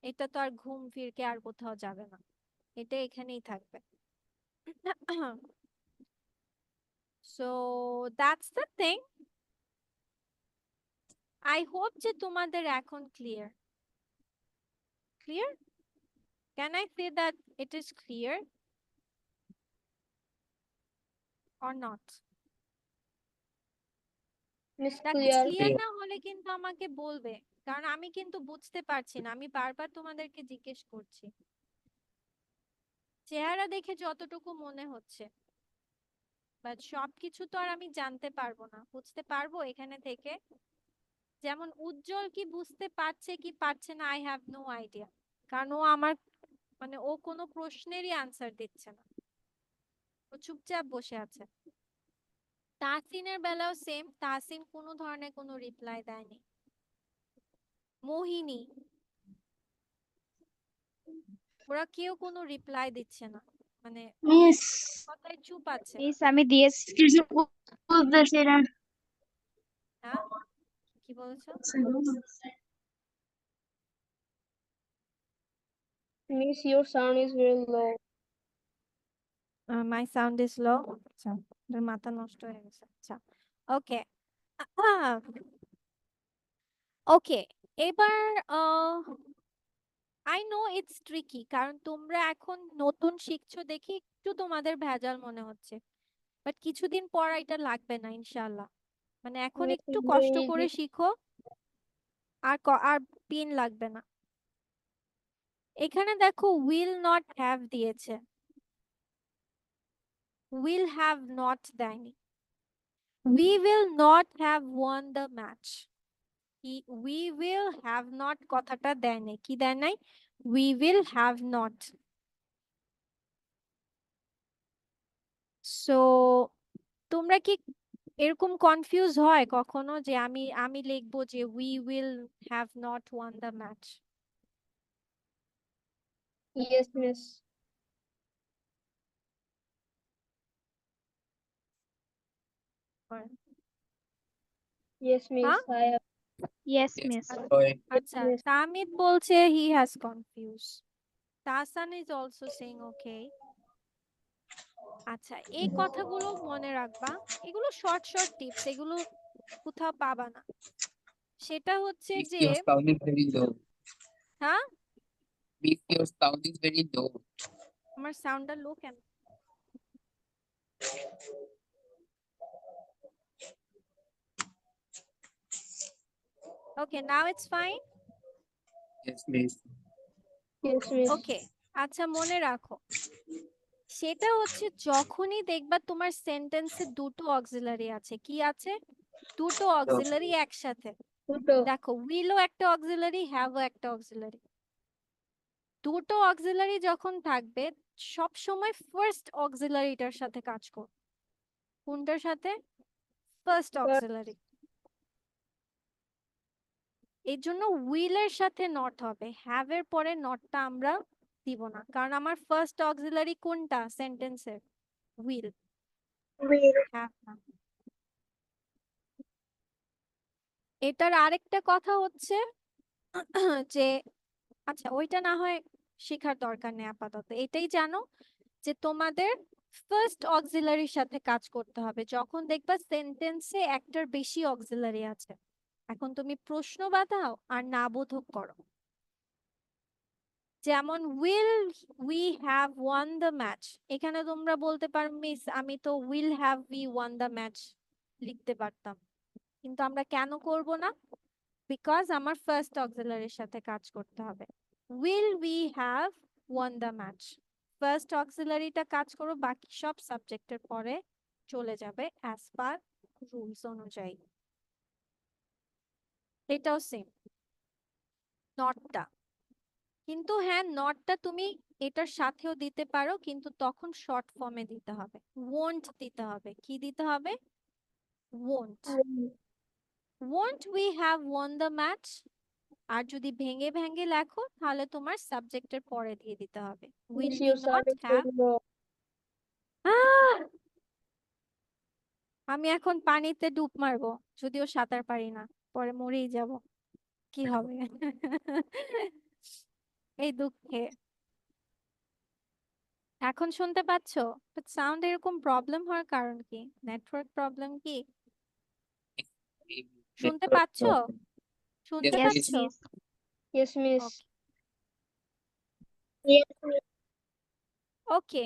এটা তো আর ঘুম ফিরকে আর কোথাও যাবে না, এটা এখানেই থাকবে। So that's the thing. I hope যে তোমাদের এখন clear. Clear? Can I say that it is clear or not? Miss দেখো, clear. ক্লিয়ার না হলে কিন্তু আমাকে বলবে, কারণ আমি কিন্তু বুঝতে পারছি না, আমি বারবার তোমাদেরকে জিজ্ঞেস করছি। চেহারা দেখে যতটুকু মনে হচ্ছে, বাট সবকিছু তো আর আমি জানতে পারবো না, বুঝতে পারবো এখানে থেকে? যেমন উজ্জ্বল কি বুঝতে পারছে কি পারছে না, আই হ্যাভ নো আইডিয়া, কারণ ও আমার মানে ও কোনো প্রশ্নেরই আনসার দিচ্ছে না, ও চুপচাপ বসে আছে। তাহসিনের বেলাও সেম, তাহসিন কোনো ধরনের কোনো রিপ্লাই দেয়নি। মোহিনী, ওরা কেউ কোনো রিপ্লাই দিচ্ছে না, মানে Miss. কথায় চুপ আছে। Miss আমি দিয়েছি। কিছু বুঝতেছি না। হ্যাঁ, কি বলেছো? Miss, your sound is very low. My sound is low. আচ্ছা, ওদের মাথা নষ্ট হয়ে গেছে। আচ্ছা, ওকে। ওকে, এবার আই নো ইটস ট্রিকি, কারণ তোমরা এখন নতুন শিখছো দেখে একটু তোমাদের ভেজাল মনে হচ্ছে, বাট কিছুদিন পর এটা লাগবে না ইনশাআল্লাহ। মানে এখন Yes, একটু it's কষ্ট very করে easy. শিখো, আর পিন লাগবে না। এখানে দেখো উইল নট হ্যাভ দিয়েছে, উইল হ্যাভ নট দেয়নি। We will not have won the match. We will have not কথাটা দেয় নাই। কি দেয় নাই? We will have not. So তোমরা কি এরকম কনফিউজ হয় কখনো যে আমি লিখবো যে we will have not won the match? Yes, miss. Or- Yes, miss. Huh? I have. Yes, Yes, miss. boy. আচ্ছা, Yes. তামিদ বলছে he has confused. Tasan is also saying okay. আচ্ছা, এই কথাগুলো মনে রাখবা। এগুলো শর্ট শর্ট টিপস, এগুলো কোথাও পাবা না। সেটা হচ্ছে If যে your sound is very low. হ্যাঁ, If your sound is very low. আমার সাউন্ডটা লো কেন? Okay, now it's fine. Yes, miss. Yes, miss. ওকে, আচ্ছা মনে রাখো, সেটা হচ্ছে যখনই দেখবা তোমার সেন্টেন্সে দুটো অক্সিলারি আছে। কি আছে? দুটো অক্সিলারি একসাথে। Tuto. দেখো উইলও একটা অক্সিলারি, হ্যাভও একটা অক্সিলারি। দুটো অক্সিলারি যখন থাকবে সব সময় ফার্স্ট অক্সিলারিটার সাথে কাজ করো। কোনটার সাথে? First auxiliary. এর জন্য উইলের সাথে নট হবে, হ্যাভ এর পরে নটটা আমরা দিব না, কারণ আমার ফার্স্ট অক্সিলারি কোনটা সেন্টেন্সের? উইল, হ্যাভ না। এটার আরেকটা কথা হচ্ছে যে আচ্ছা ওইটা না হয় শেখার দরকার নেই আপাতত, এটাই জানো যে তোমাদের ফার্স্ট অক্সিলারির সাথে কাজ করতে হবে যখন দেখবা সেন্টেন্সে একটার বেশি অক্সিলারি আছে। এখন তুমি প্রশ্ন বাঁধাও আর না বোধক করো। যেমন will we have won the match, এখানে তোমরা বলতে পারো মিস আমি তো will have we want the match লিখতে পারতাম, কিন্তু আমরা কেন করব না? বিকজ আমার ফার্স্ট অক্সিলারির সাথে কাজ করতে হবে। Will we have won the match, first অক্সিলারিটা কাজ করো, বাকি সব সাবজেক্টের পরে চলে যাবে অ্যাজ পার রুলস অনুযায়ী। এটাও সেম নটটা, কিন্তু হ্যাঁ নটটা তুমি এটার সাথেও দিতে পারো, কিন্তু তখন শর্ট ফর্মে দিতে হবে। ওয়ন্ট দিতে হবে। কি দিতে হবে? Won't. Won't we have won the match. আর যদি ভেঙে ভেঙে লেখো তাহলে তোমার সাবজেক্টের পরে দিয়ে দিতে হবে। Will Miss, we you not sounded have. very low. আমি এখন পানিতে ডুব মারবো, যদিও সাঁতার পারি না, পরে মরেই যাব। কি হবে? এই দুঃখে। এখন শুনতে পাচ্ছো? সাউন্ড এরকম প্রবলেম হওয়ার কারণ কি? নেটওয়ার্ক প্রবলেম কি? শুনতে Network পাচ্ছো? problem. শুনতে Yes, Yes, পাচ্ছো? miss. Yes, miss. Okay. Yes, miss. ওকে,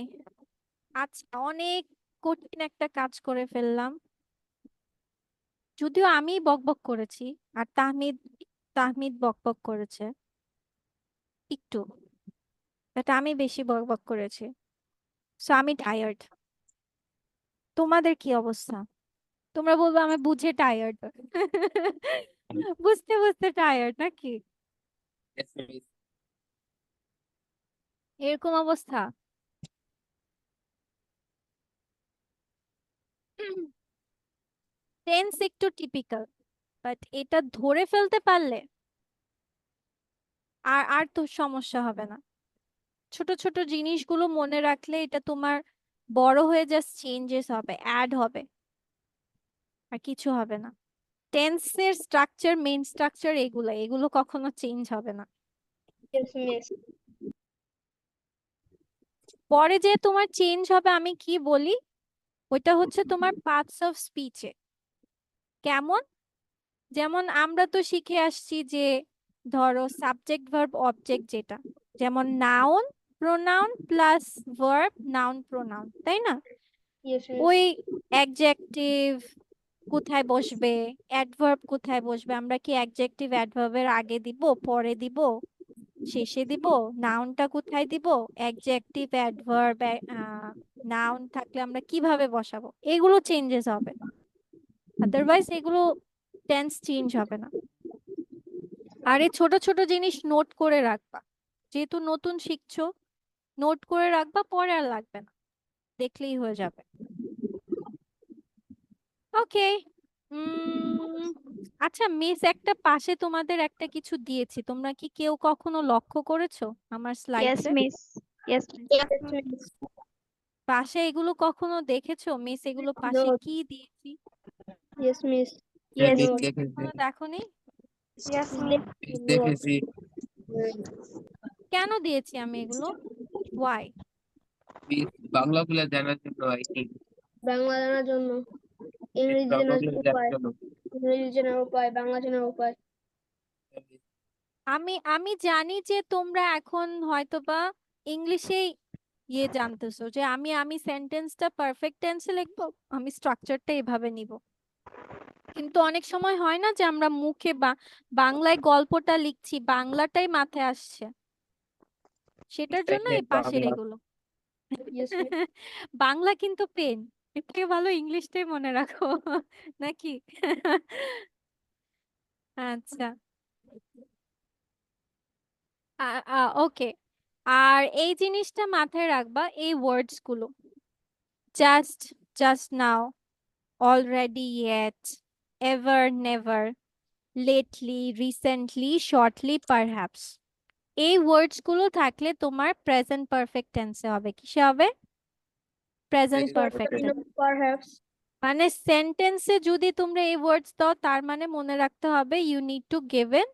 আচ্ছা অনেক কঠিন একটা কাজ করে ফেললাম, যদিও আমি বকবক করেছি আর তাহমিদ তাহমিদ বকবক করেছে একটু, বাট আমি বেশি বকবক করেছি। সো আমি টায়ার্ড। তোমাদের কি অবস্থা? তোমরা বলবো আমি বুঝে টায়ার্ড। বুঝতে বুঝতে টায়ার্ড নাকি? Yes, miss. এরকম অবস্থা? টেন্স একটু টিপিক্যাল, বাট এটা ধরে ফেলতে পারলে আর আর তো সমস্যা হবে না। ছোট ছোট জিনিসগুলো মনে রাখলে এটা তোমার বড় হয়ে জাস্ট চেঞ্জেস হবে, অ্যাড হবে, আর কিছু হবে না। টেন্সের স্ট্রাকচার, মেইন স্ট্রাকচার এগুলো এগুলো কখনো চেঞ্জ হবে না। Yes, miss. পরে যে তোমার চেঞ্জ হবে আমি কি বলি, ওইটা হচ্ছে তোমার পার্টস অফ স্পিচে। কেমন? যেমন আমরা তো শিখে আসছি যে ধরো সাবজেক্ট ভার্ব অবজেক্ট, যেটা যেমন noun pronoun plus verb noun pronoun, তাই না? Yes, miss. ওই অ্যাডজেক্টিভ কোথায় বসবে, অ্যাডভার্ব কোথায় বসবে, আমরা কি অ্যাডজেক্টিভ অ্যাডভার্বের আগে দিব, পরে দিব, শেষে দিব, নাউনটা কোথায় দিব, অ্যাডজেক্টিভ অ্যাডভার্ব নাউন থাকলে আমরা কিভাবে বসাবো, এগুলো চেঞ্জেস হবে। আদারওয়াইজ এগুলো টেন্স চেঞ্জ হবে না। আর এই ছোট ছোট জিনিস নোট করে রাখবা, যেহেতু নতুন শিখছো নোট করে রাখবা, পরে আর লাগবে না, দেখলেই হয়ে যাবে। ওকে। আচ্ছা মিস, একটা পাশে তোমাদের একটা কিছু দিয়েছি, তোমরা কি কেউ কখনো লক্ষ্য করেছো আমার Yes, স্লাইডসে? miss. Yes, miss. Yes, miss. পাশে এগুলো কখনো দেখেছো মিস, এগুলো পাশে No. কি দিয়েছি? Yes, miss. হ্যাঁ, Yes, মিস no. দেখেছি কখনো দেখোনি? Yes, miss. মিস দেখেছি কেন দিয়েছি আমি এগুলো? ওয়াই? মিস বাংলাগুলো জানার জন্য আই থিঙ্ক বাংলা জানার জন্য, ইংরেজি জানার বাংলাগুলো জানার উপায়, জন্য ইংরেজি জানার উপায়, বাংলা জানার উপায়। আমি আমি জানি যে তোমরা এখন হয়তোবা ইংলিশেই জানতেছো যে আমি আমি সেন্টেন্সটা পারফেক্ট টেন্সে লিখবো, আমি স্ট্রাকচারটা এভাবে নিব। কিন্তু অনেক সময় হয় না যে আমরা মুখে বাংলায় গল্পটা লিখছি, বাংলাটাই মাথায় আসছে, সেটার জন্য এই পাশের বাংলা এগুলো। Yes, miss. বাংলা কিন্তু পেন, এর থেকে ভালো ইংলিশটাই মনে রাখো নাকি? আচ্ছা, ওকে। আর এই জিনিসটা মাথায় রাখবা, এই ওয়ার্ডস গুলো, just, just now, already, yet, ever, never, lately, recently, shortly, perhaps, এই ওয়ার্ডস গুলো থাকলে তোমার প্রেজেন্ট পারফেক্ট টেন্সে হবে, কিসে হবে? Present perfect. Perhaps. মানে সেন্টেন্সে যদি তোমরা এই ওয়ার্ডস দাও, তার মানে মনে রাখতে হবে you need to give in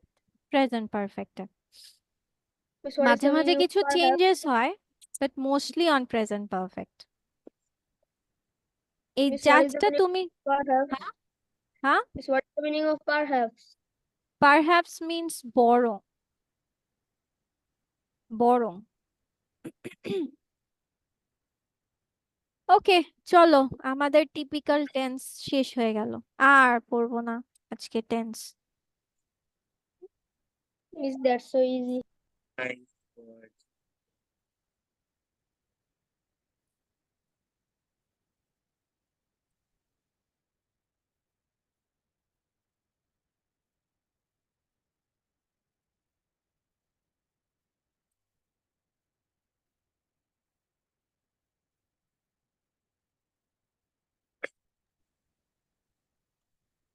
present perfect. Miss, what is মাঝে the মাঝে meaning of কিছু perhaps? চেঞ্জেস হয়, but mostly on present perfect. এই Miss, what is the জাজটা meaning তুমি, of perhaps? হ্যাঁ হ্যাঁ, Miss, what is the meaning of perhaps? Perhaps means বরং, বরং। ওকে, চলো আমাদের টিপিক্যাল টেন্স শেষ হয়ে গেল, আর পড়বো না আজকে tense. Miss, that's so easy. Nice word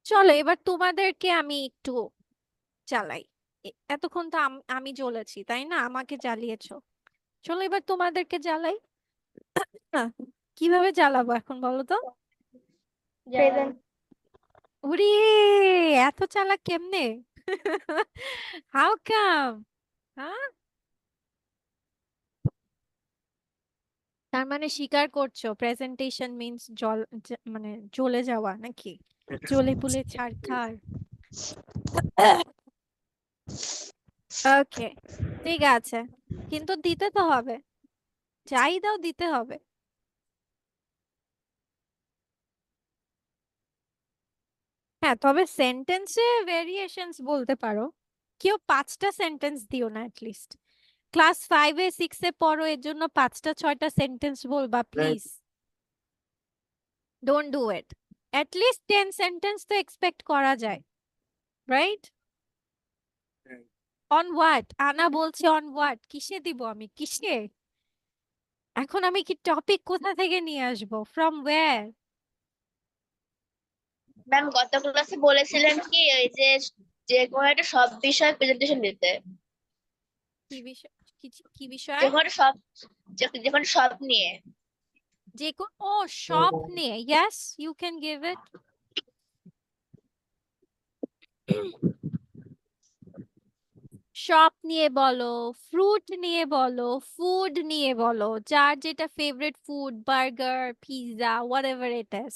চলো এবার তোমাদেরকে আমি একটু চালাই, এতক্ষণ তো আমি জ্বলেছি তাই না, আমাকে জ্বালিয়েছো, চলো এবার তোমাদেরকে জ্বালাই। কিভাবে জ্বালাবো এখন বলো তো? Present. উরি, এত চালাক কেমনে? How come? হ্যাঁ, তার মানে স্বীকার করছো প্রেজেন্টেশন মিন্স জল, মানে জ্বলে যাওয়া নাকি, জ্বলে পুলে ছারখার। ওকে, ঠিক আছে, কিন্তু দিতে তো হবে, যাই দাও দিতে হবে। হ্যাঁ, তবে সেন্টেন্সে ভেরিয়েশনস বলতে পারো, কেউ 5টা সেন্টেন্স দিও না, অ্যাটলিস্ট ক্লাস 5-এ 6-এ পড়ো, এর জন্য 5টা 6টা সেন্টেন্স বলবা please, don't do it. At least 10 sentence তো এক্সপেক্ট করা যায়, রাইট? On what? আনা বলছে অন হোয়াট, কিসে দিব আমি, কিসে? এখন আমি কি টপিক কোথা থেকে নিয়ে আসবো, ফ্রম ওয়্যার? ম্যাম গত ক্লাসে বলেছিলেন কি ওই যে যে কোনো একটা সব বিষয় প্রেজেন্টেশন দিতে, কি বিষয়, কি বিষয়? যে কোনো সব, যে কোনো সব নিয়ে। যে ও শপ নিয়ে, yes you can give it. Shop নিয়ে বলো, ফ্রুট নিয়ে বলো, ফুড নিয়ে বলো, যার যেটা favourite food, burger, pizza, whatever it is,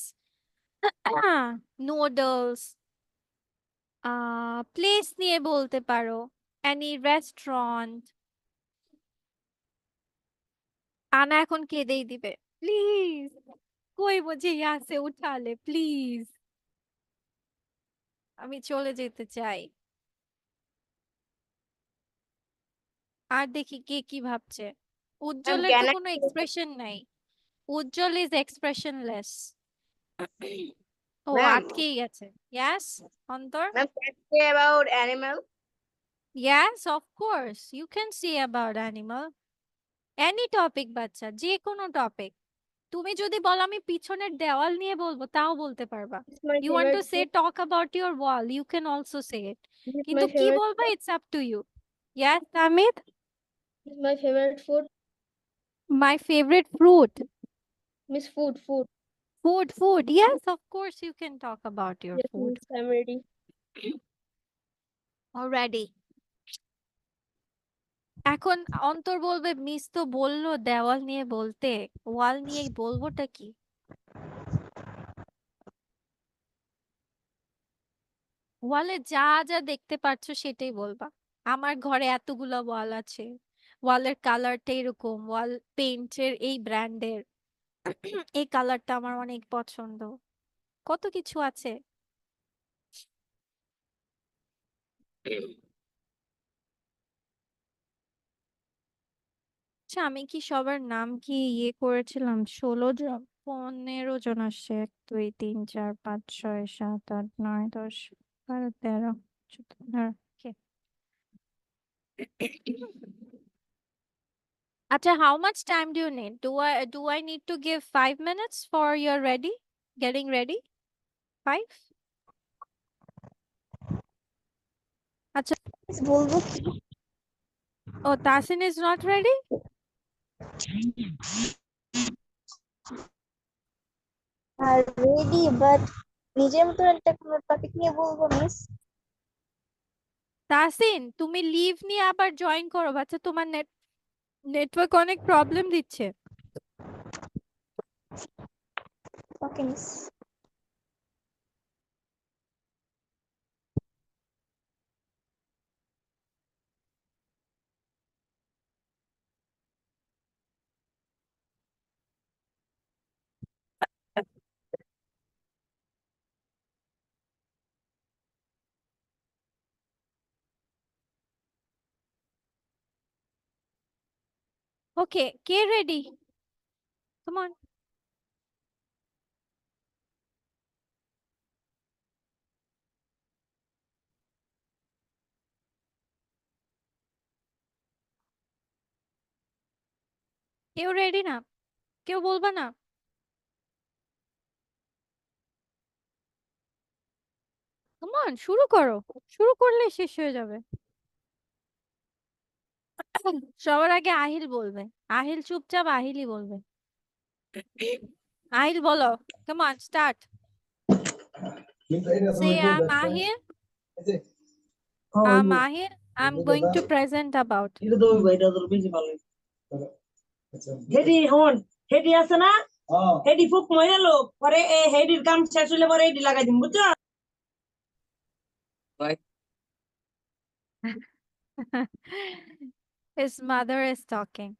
noodles, place নিয়ে বলতে পারো, এনি রেস্টুরেন্ট। আনা এখন কেঁদেই দিবে, প্লিজ। कोई मुझे यहाँ से उठा ले प्लीज আমি চলে যেতে চাই আর দেখি কে কি ভাবছে উজ্জ্বলের তো কোনো এক্সপ্রেশন নাই উজ্জ্বল ইজ এক্সপ্রেশনলেস ও Ma'am. আটকেই গেছে ইয়াস অন্তর Ma'am, can I say about animal? Yes, of course. You can say about animal. Any topic বাচ্চা যে কোনো টপিক তুমি যদি বলো আমি পিছনের দেওয়াল নিয়ে বলবো তাও বলতে পারবা It's my you want to favorite say food. talk about your wall you can also say it It's কিন্তু my কি favorite. বলবা it's up to you yes Tamid It's my favorite food. my favorite fruit Miss food. food yes of course you can talk about your Yes, food miss, I'm ready. already এখন অন্তর বলবে miss তো বললো দেওয়াল নিয়ে বলতে ওয়াল নিয়েই বলবোটা কি ওয়ালে যা যা দেখতে পাচ্ছ সেটাই বলবা আমার ঘরে এতগুলা ওয়াল আছে ওয়ালের কালারটা এরকম ওয়াল পেইন্টের এই ব্র্যান্ডের এই কালারটা আমার অনেক পছন্দ কত কিছু আছে আচ্ছা আমি কি সবার নাম কি ইয়ে করেছিলাম 16 জন 15 জন আসছে 1 2 3 4 5 6 7 8 9 10 12 13 14 okay. Acha, how much time do you need? Do I need to give 5 minutes for your ready? Getting ready? 5? Acha, Miss, বলবো কি? oh, Tasin is not ready? Ready but নিজের মতো একটা কোনো টপিক নিয়ে বলবো মিস তাসিন তুমি লিভ নিয়ে আবার জয়েন করো বাচ্চা তোমার নেটওয়ার্ক অনেক প্রবলেম দিচ্ছে ওকে মিস ওকে কে রেডি কাম অন কেউ রেডি না কেউ বলবা না কাম অন শুরু করো শুরু করলে শেষ হয়ে যাবে সবার আগে আহিল বলবে আহিল চুপচাপ আহিলই বলবে আহিল বলো come on start Say I'm Ahir. I'm Ahir. I'm going to present about. হেডি হন হেডি আছে না হেডি ফুক মরে লোক পরে এই হেডির কাম শেষ হলে পরে হেডি লাগাই দিম বুঝছো His mother is talking.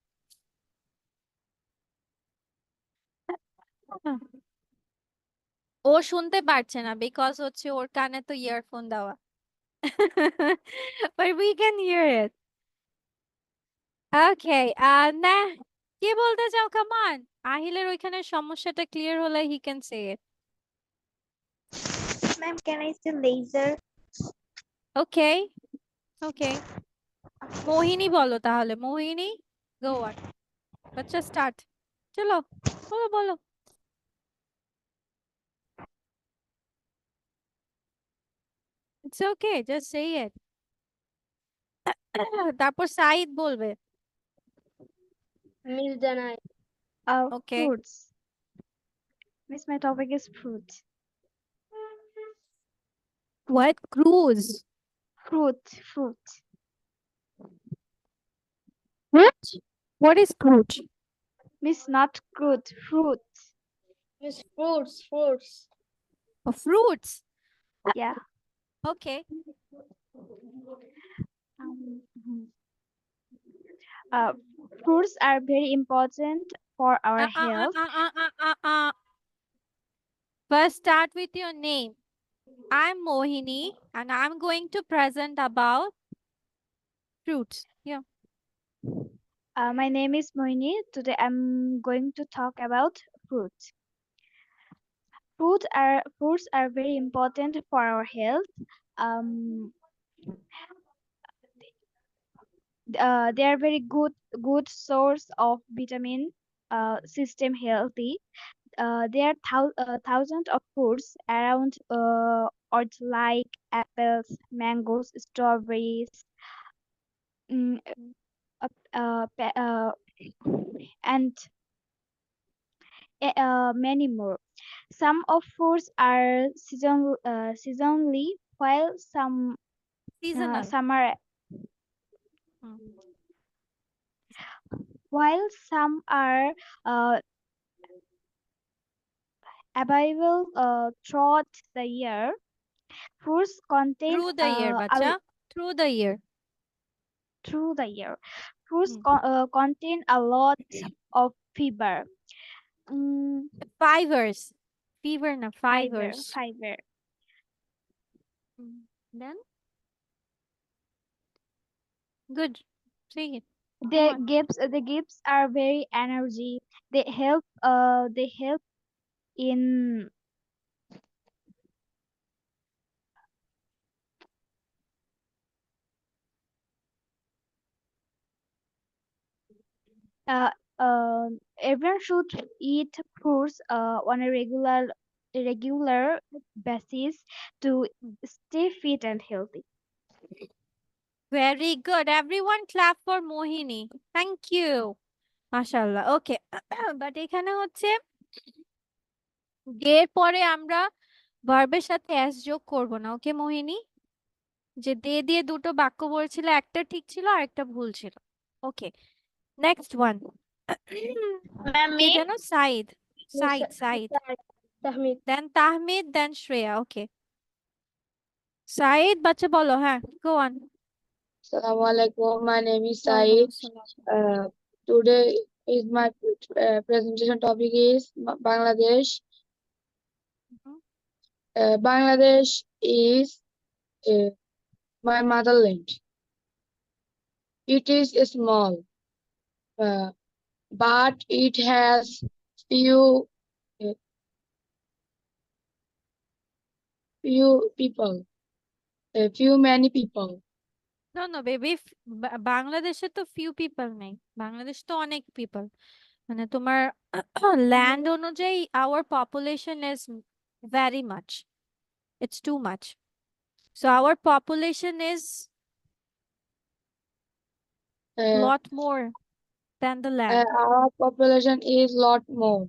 ও শুনতে পারছে না বিকজ হচ্ছে ওর কানে তো ইয়ারফোন দেওয়া but we can hear it okay না কি বলতে চাও কাম অন আহিলের ওইখানে সমস্যাটা ক্লিয়ার হলে he can say it ma'am can I say লেজার okay okay মোহিনী বলো তাহলে মোহিনী go on বাচ্চা স্টার্ট চলো বলো বলো it's okay just say it তারপর সাইদ বলবে Miss Danai. Okay. Fruits. Miss, my topic is fruits. what cruise Fruit. what is cruise Miss, not fruit. Fruits. Miss fruits. oh, fruits Yeah. okay Mhm. Fruits are very important for our health. First, start with your name. I'm Mohini, and I'm going to present about fruits. Yeah. My name is Moini. Today I'm going to talk about fruits. Fruits are very important for our health. Um, they are very good source of vitamin. System healthy. There are thousands of fruits around earth like apples, mangoes, strawberries, mm, pe- and many more. Some of fruits are seasonally, while Seasonal. some are Hmm. while some are uh, available throughout the year. Fruits contain Through the year, bacha. Through the year. through the year. Fruits Hmm. contain a lot of fiber. Mm, Fibers. Fever na fiber, fibers. fiber. Then good. Say it. Go The on. gifts are very energy. They help in uh, everyone should eat fruits on a regular basis to stay fit and healthy. Very good. Everyone clap for Mohini. Thank you. মাশাআল্লাহ। ওকে। But এখানে হচ্ছে এর পরে আমরা ভার্বের সাথে S যোগ করব না। ওকে মোহিনী? যে দে দিয়ে দুটো বাক্য বলছিল, একটা ঠিক ছিল আর একটা ভুল ছিল। ওকে, নেক্সট ওয়ান। ম্যাম কে মি যেন? সাইদ। সাইদ। তাহমিদ। দেন তাহমিদ, দেন শ্রেয়া। ওকে, সাইদ বাচ্চা বলো। হ্যাঁ, go on. Assalamu alaikum. My name is ওয়ালাইকুম Saeed. আসসালাম। Today is my presentation topic is Bangladesh. Mhm. Bangladesh is my motherland. It is small, but it has uh, many people. No no baby, বাংলাদেশে তো few people নেই, বাংলাদেশ তো অনেক people. মানে তোমার land অনুযায়ী our population is very much, it's too much. So our population is Uh, lot more than the land. our population is lot more.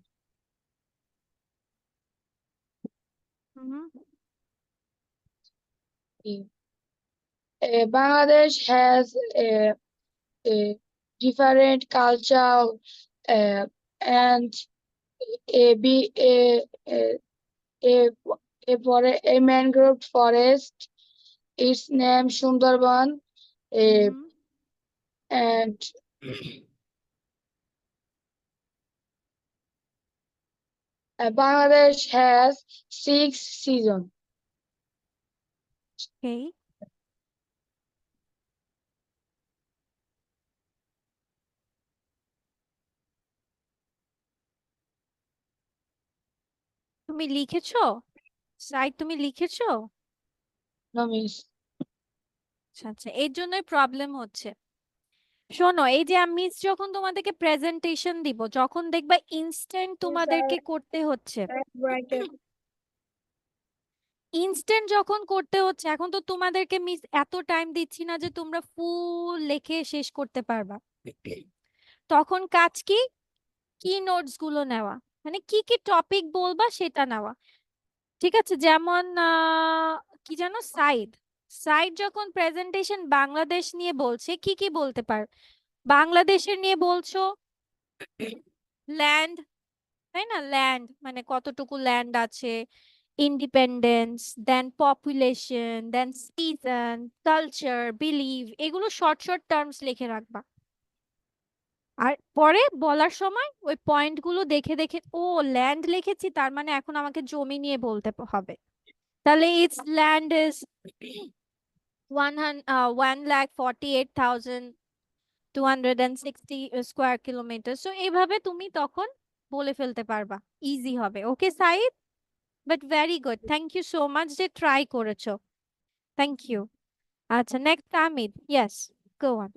Mhm. Bangladesh has a different culture and a be a mangrove forest. Its name Sundarban, Mhm. and Bangladesh has 6 seasons. Okay. তুমি লিখেছো? Side তুমি লিখেছো? No, miss. আচ্ছা আচ্ছা, এর জন্যই problem হচ্ছে। শোনো, এই যে আমি যখন তোমাদেরকে প্রেজেন্টেশন দিব, যখন দেখবা ইনস্ট্যান্ট তোমাদেরকে করতে হচ্ছে, ইনস্ট্যান্ট যখন করতে হচ্ছে, এখন তো তোমাদেরকে মিস এত টাইম দিচ্ছি না যে তোমরা ফুল লেখে শেষ করতে পারবা। তখন কাজ কি? কি নোটস গুলো নেওয়া, মানে কি কি টপিক বলবা সেটা নেওয়া। ঠিক আছে? যেমন কি জানো, সাইড সাইড যখন প্রেজেন্টেশন বাংলাদেশ নিয়ে বলছে, কি কি বলতে পার? বাংলাদেশের নিয়ে বলছো ল্যান্ড, তাই না? ল্যান্ড মানে কতটুকু ল্যান্ড আছে, ইন্ডিপেন্ডেন্স, দেন পপুলেশন, দেন সিজন, কালচার, বিলিভ, এগুলো শর্ট শর্ট টার্মস লিখে রাখবা। আর পরে বলার সময় ওই পয়েন্ট গুলো দেখে দেখে ও ল্যান্ড লিখেছি তার মানে এখন আমাকে জমি নিয়ে বলতে হবে। তাহলে it's land is 1,48,260 square kilometre. So এইভাবে তুমি তখন বলে ফেলতে পারবা, ইজি হবে। Okay Saeed, but very good, thank you so much যে ট্রাই করেছো, থ্যাংক ইউ। আচ্ছা, next Amid, yes, go on.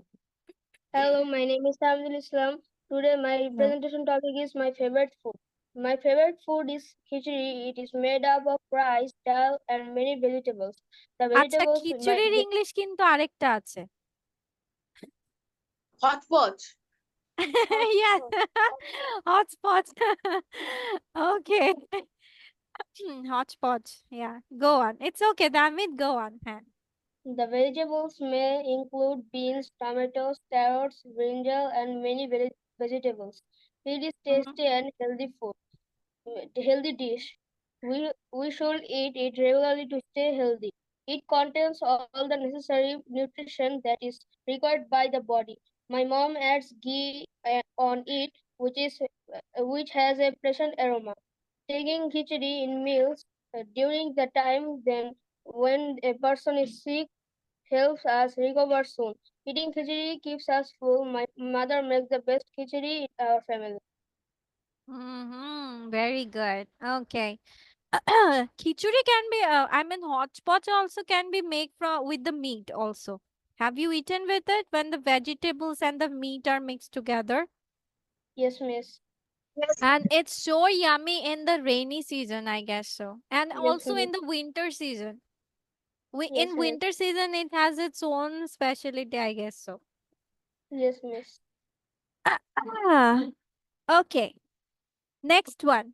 Hello, my name is Tamzil Islam. Today my presentation topic is my favorite food. My favorite food is khichdi. It is made up of rice, dal, and many vegetables. The আচ্ছা, vegetables খিচুড়ির English কিন্তু আরেকটা আছে। Hotpot. Yes, hotspot. Okay. Hotspot. Yeah, go on. It's okay, Damit, go on. হ্যাঁ। The vegetables may include beans, tomatoes, carrots, brinjal, and many vegetables. It is tasty and healthy food, healthy dish. We should eat it regularly to stay healthy. It contains all the necessary nutrition that is required by the body. My mom adds ghee on it, which has a pleasant aroma. Taking khichdi in meals during the time when a person is sick helps us recover soon. Eating khichdi keeps us full. My mother makes the best khichdi in our family. Very good. Okay. Khichuri can be, I mean, hotspot also can be made with the meat also. Have you eaten with it when the vegetables and the meat are mixed together? Yes, miss. And it's so yummy in the rainy season, I guess so. And Yes, also in miss. the winter season. Yes, In miss. winter season, it has its own specialty, I guess so. Yes, miss. Okay. Next one.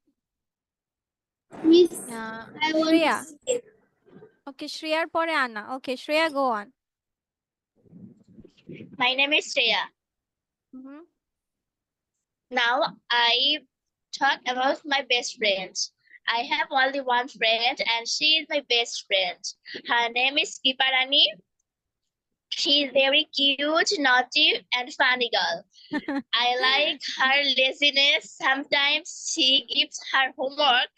Miss, I want Shreya. to say, Okay, Shreya pore Anna. Okay, Shreya, go on. My name is Shreya. Now I talk about my best friend. I have only one friend and she is my best friend. Her name is Kiparani. She is very cute, naughty, and funny girl. I like her laziness. Sometimes she gives her homework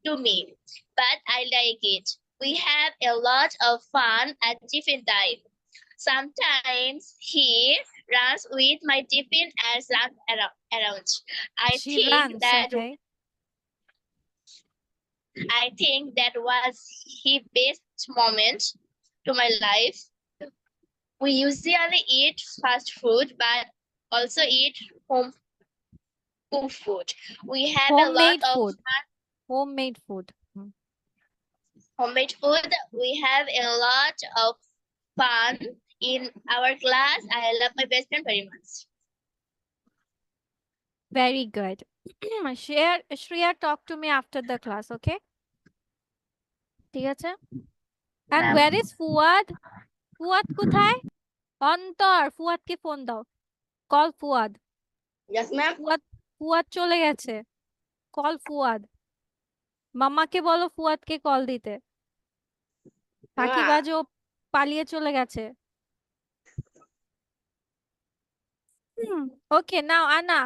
to me, but I like it. We have a lot of fun at tiffin time. Sometimes he runs with my tiffin and runs around. She runs, okay. I think that was his best moment to my life. We usually eat fast food, but also eat home cooked food. We have a lot Homemade of food. Homemade food. homemade food. We have a lot of fun in our class. I love my best friend very much. Very good. Shreya, talk to me after the class, okay? ঠিক আছে? And Ma'am. where is Fuad? Fuad কোথায়? অন্তর, ফুয়াদকে phone দাও। Call Fuad. Yes, ma'am. Fuad চলে গেছে। Call Fuad. মাম্মাকে বলো ফুয়াদকে call দিতে। ফাঁকিবাজ ও পালিয়ে চলে গেছে। Okay, now Anna.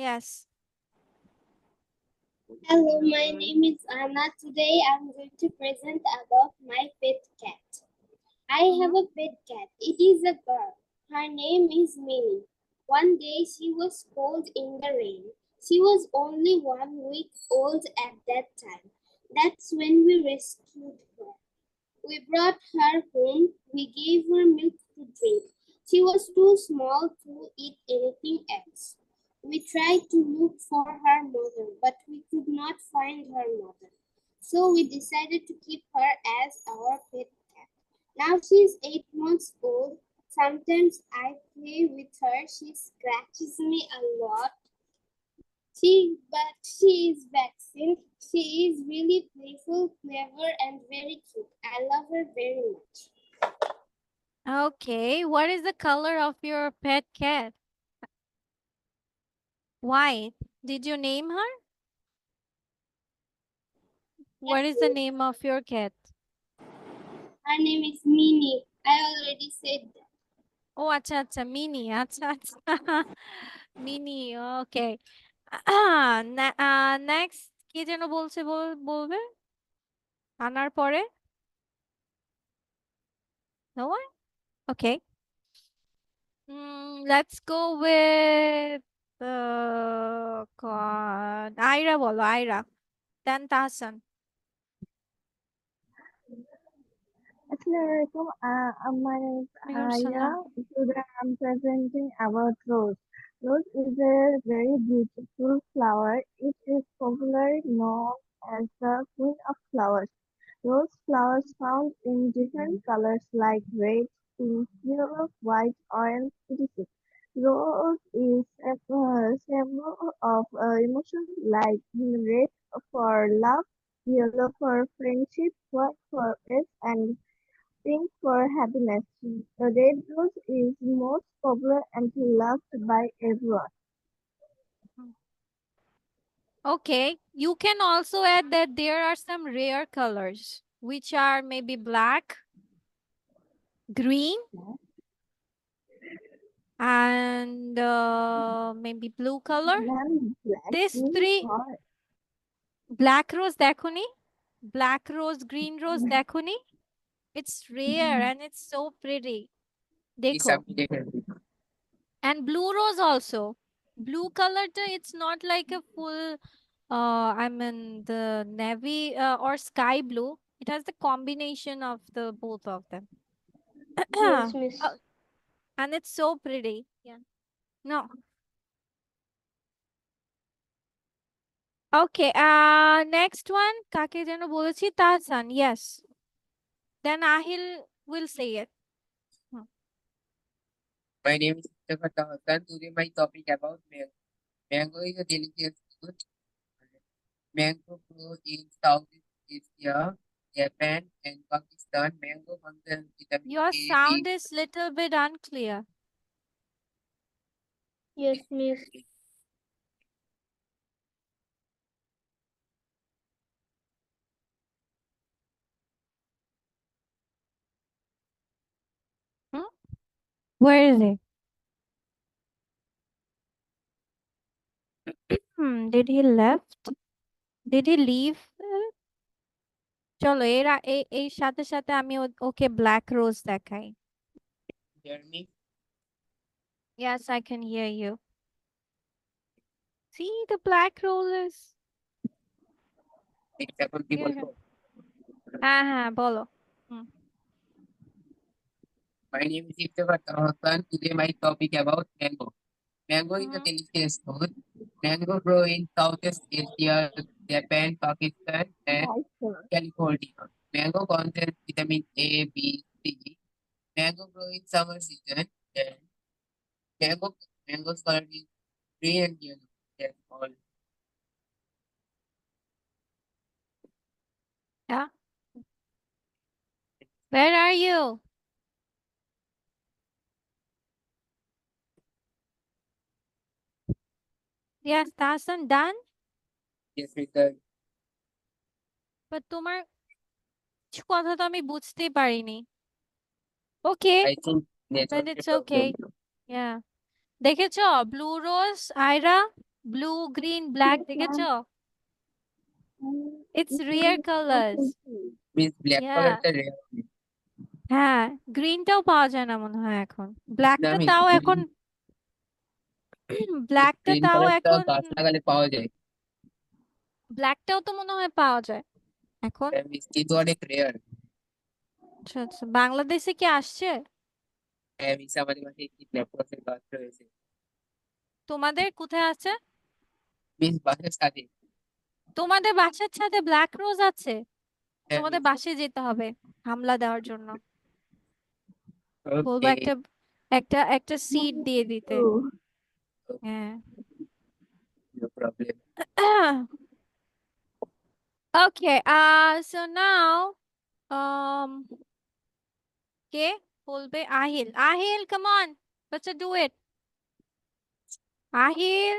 Yes. hello, my name is Anna. Today I'm going to present about my pet cat. I have a pet cat. It is a girl. Her name is Minnie. One day she was cold in the rain. She was only 1 week old at that time. That's when we rescued her. We brought her home. We gave her milk to drink. She was too small to eat anything else. We tried to look for her mother, but we could not find her mother. So we decided to keep her as our pet cat. Now she's 8 months old. Sometimes I play with her. She scratches me a lot. But she is vaccinated. She is really playful, clever, and very cute. I love her very much. Okay, what is the color of your pet cat? White. Did you name her? What is the name of your cat? Her name is Minnie. I already said that. ও আচ্ছা আচ্ছা mini আচ্ছা আচ্ছা mini okay next কে যেন বলছে বলবে আনার পরে no one okay let's go with God Ayra বলো Ayra then Tahsan Assalamualaikum. My name is Alaikum Aya. salam. Today I'm presenting about rose. Rose is a very beautiful flower. It is popularly known as the queen of flowers. Rose flowers found in different colors like red, pink, yellow, white, orange, etc. Rose is a symbol of emotion like red for love, yellow for friendship, white for peace, and pink for happiness. The red rose is most popular and loved by everyone. Okay, you can also add that there are some rare colors which are maybe black, green, and maybe blue color. Ma'am, black These is three hot. black rose দেখোনি black rose green rose দেখোনি it's rare and it's so pretty Please দেখো submit it. and blue rose also blue color it's not like a full I mean the navy or sky blue it has the combination of the both of them Yes, miss. Oh, and it's so pretty yeah no okay next one কাকে যেন বলেছি Tahsan yes then Ahil will say it My name is Mustafa Tahasan. Today my topic about mango. Mango is a delicious fruit. Mango grows in Southeast Asia, Japan, and Pakistan. Mango contains vitamin your A, sound B. is little bit unclear Yes, miss. hmm? Where is it did he left did he leave চলো এই সাথে সাথে আমি okay black রোজ দেখাই Hear me? yes I can hear you see the black roses এখন কি Here, বলবো? হ্যাঁ হ্যাঁ বলো হুম My name is Mustafa Tahasan. Today my topic about mango. Mango is a hmm delicious fruit. Mango grow in Southeast Asia, Japan, Pakistan, and Right, sir. California. Mango contains vitamin A, B, C. Mango grow in summer season. And mango's color is green and yellow. That's all. yeah where are you yes Tasan done Yes, Mr. but তোমার কিছু কথা তো আমি বুঝতেই পারিনি okay I think but network it's problem. okay yeah দেখেছো blue rose Ayra blue green black Yes, দেখেছো ma'am. it's It rare is so colors pretty. Means black yeah color the rare. হ্যাঁ গ্রিনটাও পাওয়া যায় না মনে হয় এখন না ব্ল্যাকটা মিস তাও এখন ব্ল্যাকটা গ্রিন তাও কালারটা এখন গাছ লাগালে পাওয়া যায় ব্ল্যাকটাও তো মনে হয় পাওয়া যায় এখন মিস কিন্তু অনেক রেয়ার আচ্ছা আচ্ছা বাংলাদেশে কি আসছে মিস আমাদের কাছে একটি ব্ল্যাক কালারের গাছ রয়েছে তোমাদের কোথায় আছে মিস বাসের সাথে তোমাদের বাসার ছাদে ব্ল্যাক রোজ আছে হ্যাঁ তোমাদের মিস বাসায় যেতে হবে হামলা দেওয়ার জন্য বলবো ওকে একটা একটা একটা সিট দিয়ে দিতে Oh, হ্যাঁ no problem okay so now um কে বলবে Ahil Ahil come on let's do it Ahil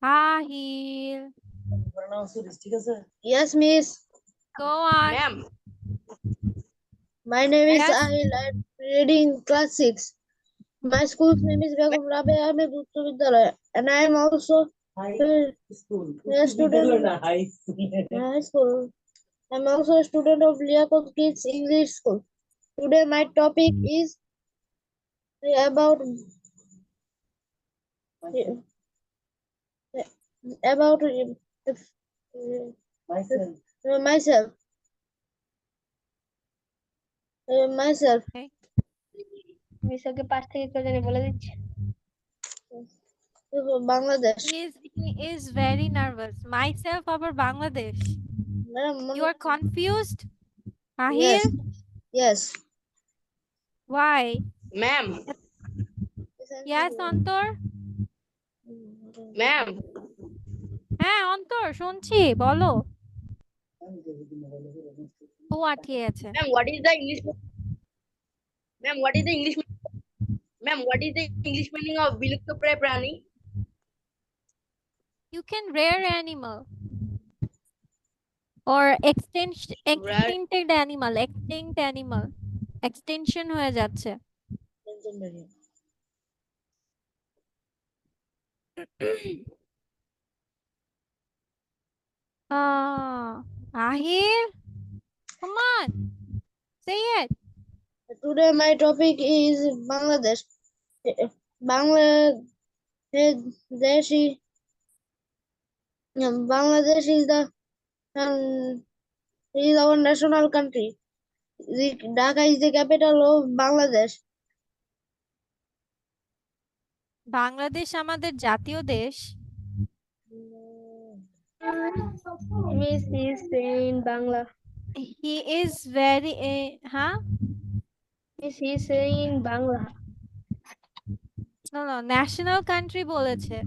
Ahil Yes, miss. go on My name is yes Ahil. I reading class 6. My school's name is Begum Rabia Ahmed Uttu Vidyalaya, and I am also a student. High school. I'm also a student of Liakot Kids English School. Today my topic is about about myself. Myself. Okay. মিশাকে পাশ থেকে কেউ জানি বলে দিচ্ছে Bangladesh. He is very nervous. Myself over Bangladesh. You are confused? Ahil? Yes. Yes. Why? Ma'am, Yes, Antor? ma'am, হ্যাঁ অন্তর শুনছি বলো ও আটকে আছে ma'am, what is the English? Ma'am, what is the English? Ma'am, what is the English meaning of Viluptapray Prani? you can rare animal or extincted animal extinct animal extinction হয়ে যাচ্ছে Ahir, come on, say it. Today my topic is Bangladesh. Bangladesh is our national country. Dhaka is the capital of Bangladesh. Bangladesh আমাদের জাতীয় দেশ miss is in Bangla he is very huh miss is in Bangla no national country বলেছে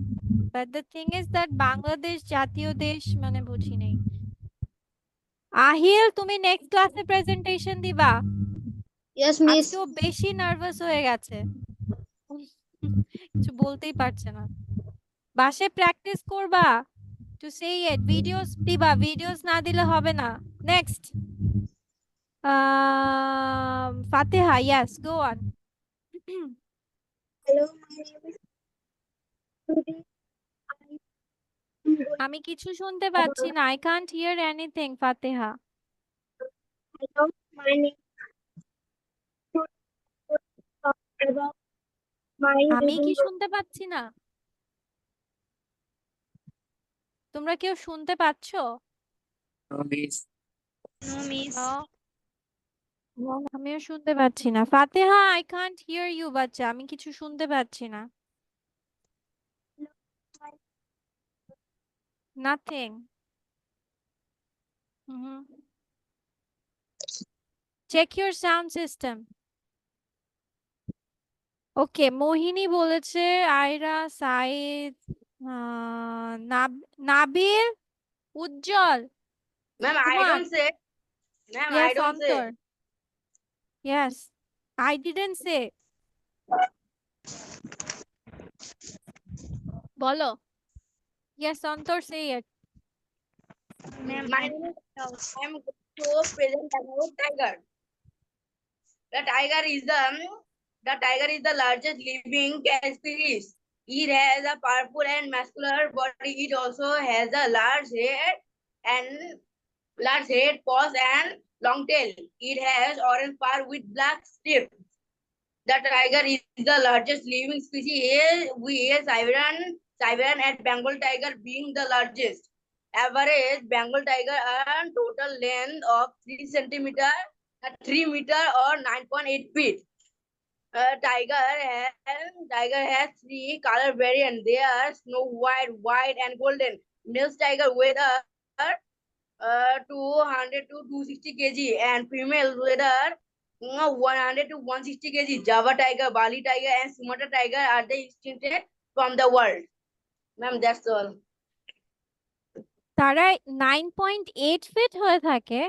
but the thing is that Bangladesh জাতীয় দেশ মানে বুঝি নেই আহিল তুমি নেক্সট ক্লাসে প্রেজেন্টেশন দিবা Yes, miss. আজকেও বেশি নার্ভাস হয়ে গেছে কিছু বলতেই পারছে না বাসে প্র্যাকটিস করবা টু সে ইট ভিডিওস দিবা ভিডিওস না দিলে হবে না next Fatiha yes go on Hello, my name is today আমি কিছু শুনতে পাচ্ছি না I can't hear anything Fatiha hello, my name about my আমি কি reading শুনতে পাচ্ছি না তোমরা কেউ শুনতে পাচ্ছো No, miss. no miss. আমিও শুনতে পাচ্ছি না ফাতেহা I can't hear you বাচ্চা আমি কিছু শুনতে পাচ্ছি না nothing check your sound system ওকে মোহিনী বলেছে আয়রা সাইদ নাবিল উজ্জ্বল Ma'am, I Come on. don't say. Ma'am, I yes don't say. Antor yes I didn't say বলো yes Antor say it My name is I am going to present about tiger. The tiger is the largest living species. It has a powerful and muscular body. It also has a large head, paws, and long tail. It has orange fur with black stripes. The tiger is the largest living species, with Siberian and Bengal tiger being the largest. Average Bengal tiger and total length of 3 centimeter, 3 meter or 9.8 feet. Tiger has 3 color variants. They are snow white, and golden. Male tiger weigh 200 to 260 kg, and female weigh 100 to 160 kg. Java tiger, Bali tiger, and Sumatra tiger are the extincted from the world. Ma'am, that's all. তারা 9.8 feet হয়ে থাকে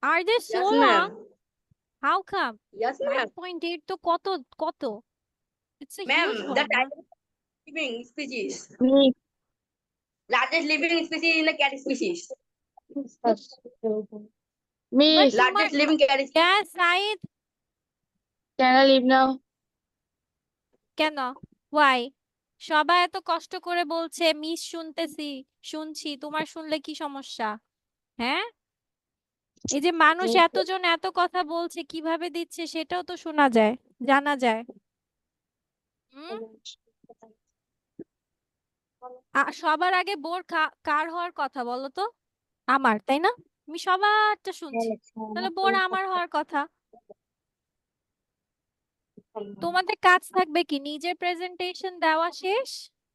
are they so Yes, long ma'am. how come Yes, ma'am. 9.8 তো কত it's a Ma'am, huge the one না? tiger living species. Largest living species in the cat species. Miss. Largest living cat species. yes Said Can I leave now? কেন? Why? সবাই এত কষ্ট করে বলছে miss শুনছি, তোমার শুনলে কি সমস্যা? হ্যাঁ, এই যে মানুষ এতজন এত কথা বলছে কিভাবে দিচ্ছে সেটাও তো শোনা যায়, জানা যায়। সবার আগে বোর কার হওয়ার কথা বলো তো? আমার, তাই না? আমি সবারটা শুনছি, তাহলে বোর আমার হওয়ার কথা। তোমাদের কাজ থাকবে কি, নিজের প্রেজেন্টেশন দেওয়া শেষ,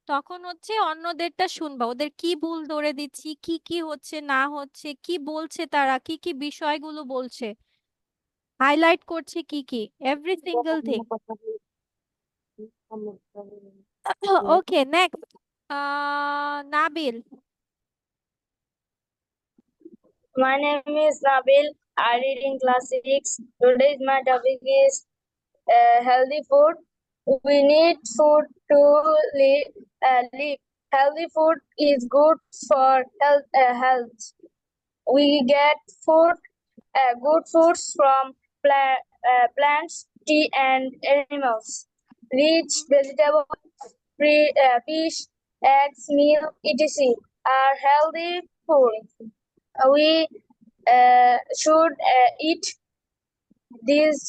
তখন হচ্ছে অন্যদেরটা শুনবা, ওদের কি ভুল ধরে দিচ্ছি, কি কি হচ্ছে না হচ্ছে, কি বলছে তারা, কি কি বিষয়গুলো বলছে, হাইলাইট করছে কি কি, every single thing. Okay, next Nabil. My name is Nabil. I read in class 6. Today's my topic is healthy food. We need food to live. Healthy food is good for health. We get good foods from plants, tea, and animals. Rich vegetables, fish, eggs, milk, etc. are healthy food. We should eat these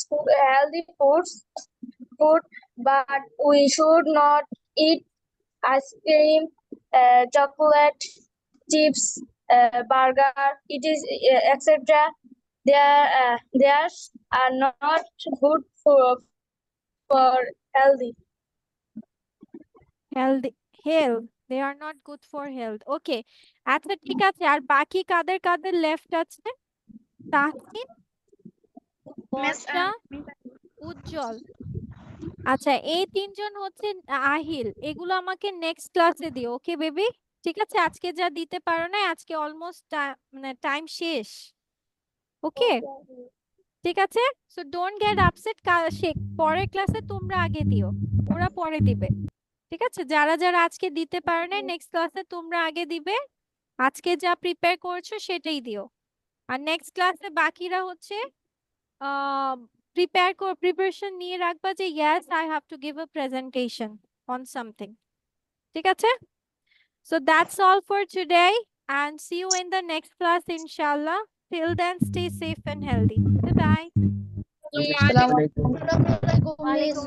healthy food, but we should not eat ice cream, chocolate, chips, burger, etc. They are not good for healthy. Health, they are not good for health. ওকে, আচ্ছা ঠিক আছে, আর বাকি কাদের কাদের left আছে? তাহসিন, বর্ষা, উজ্জ্বল। আচ্ছা, এই তিনজন হচ্ছে আহিল, এগুলো আমাকে নেক্সট ক্লাসে দিও, ওকে বেবি? ঠিক আছে, আজকে যা দিতে পারো না, আজকে অলমোস্ট মানে টাইম শেষ। ওকে, ঠিক আছে, সো ডোন্ট গেট আপসেট, পরের ক্লাসে তোমরা আগে দিও, ওরা পরে দিবে। ঠিক আছে, যারা যারা আজকে দিতে পারো না, নেক্সট ক্লাসে তোমরা আগে দিবে, আজকে যা প্রিপেয়ার করছো সেটাই দিও। আর নেক্সট ক্লাসে বাকিরা হচ্ছে প্রিপারেশন নিয়ে রাখবা যে yes I have to give a presentation on something. ঠিক আছে, so that's all for today and see you in the next class inshallah. Till then, stay safe and healthy. Bye bye. Assalamualaikum. Assalamualaikum, miss.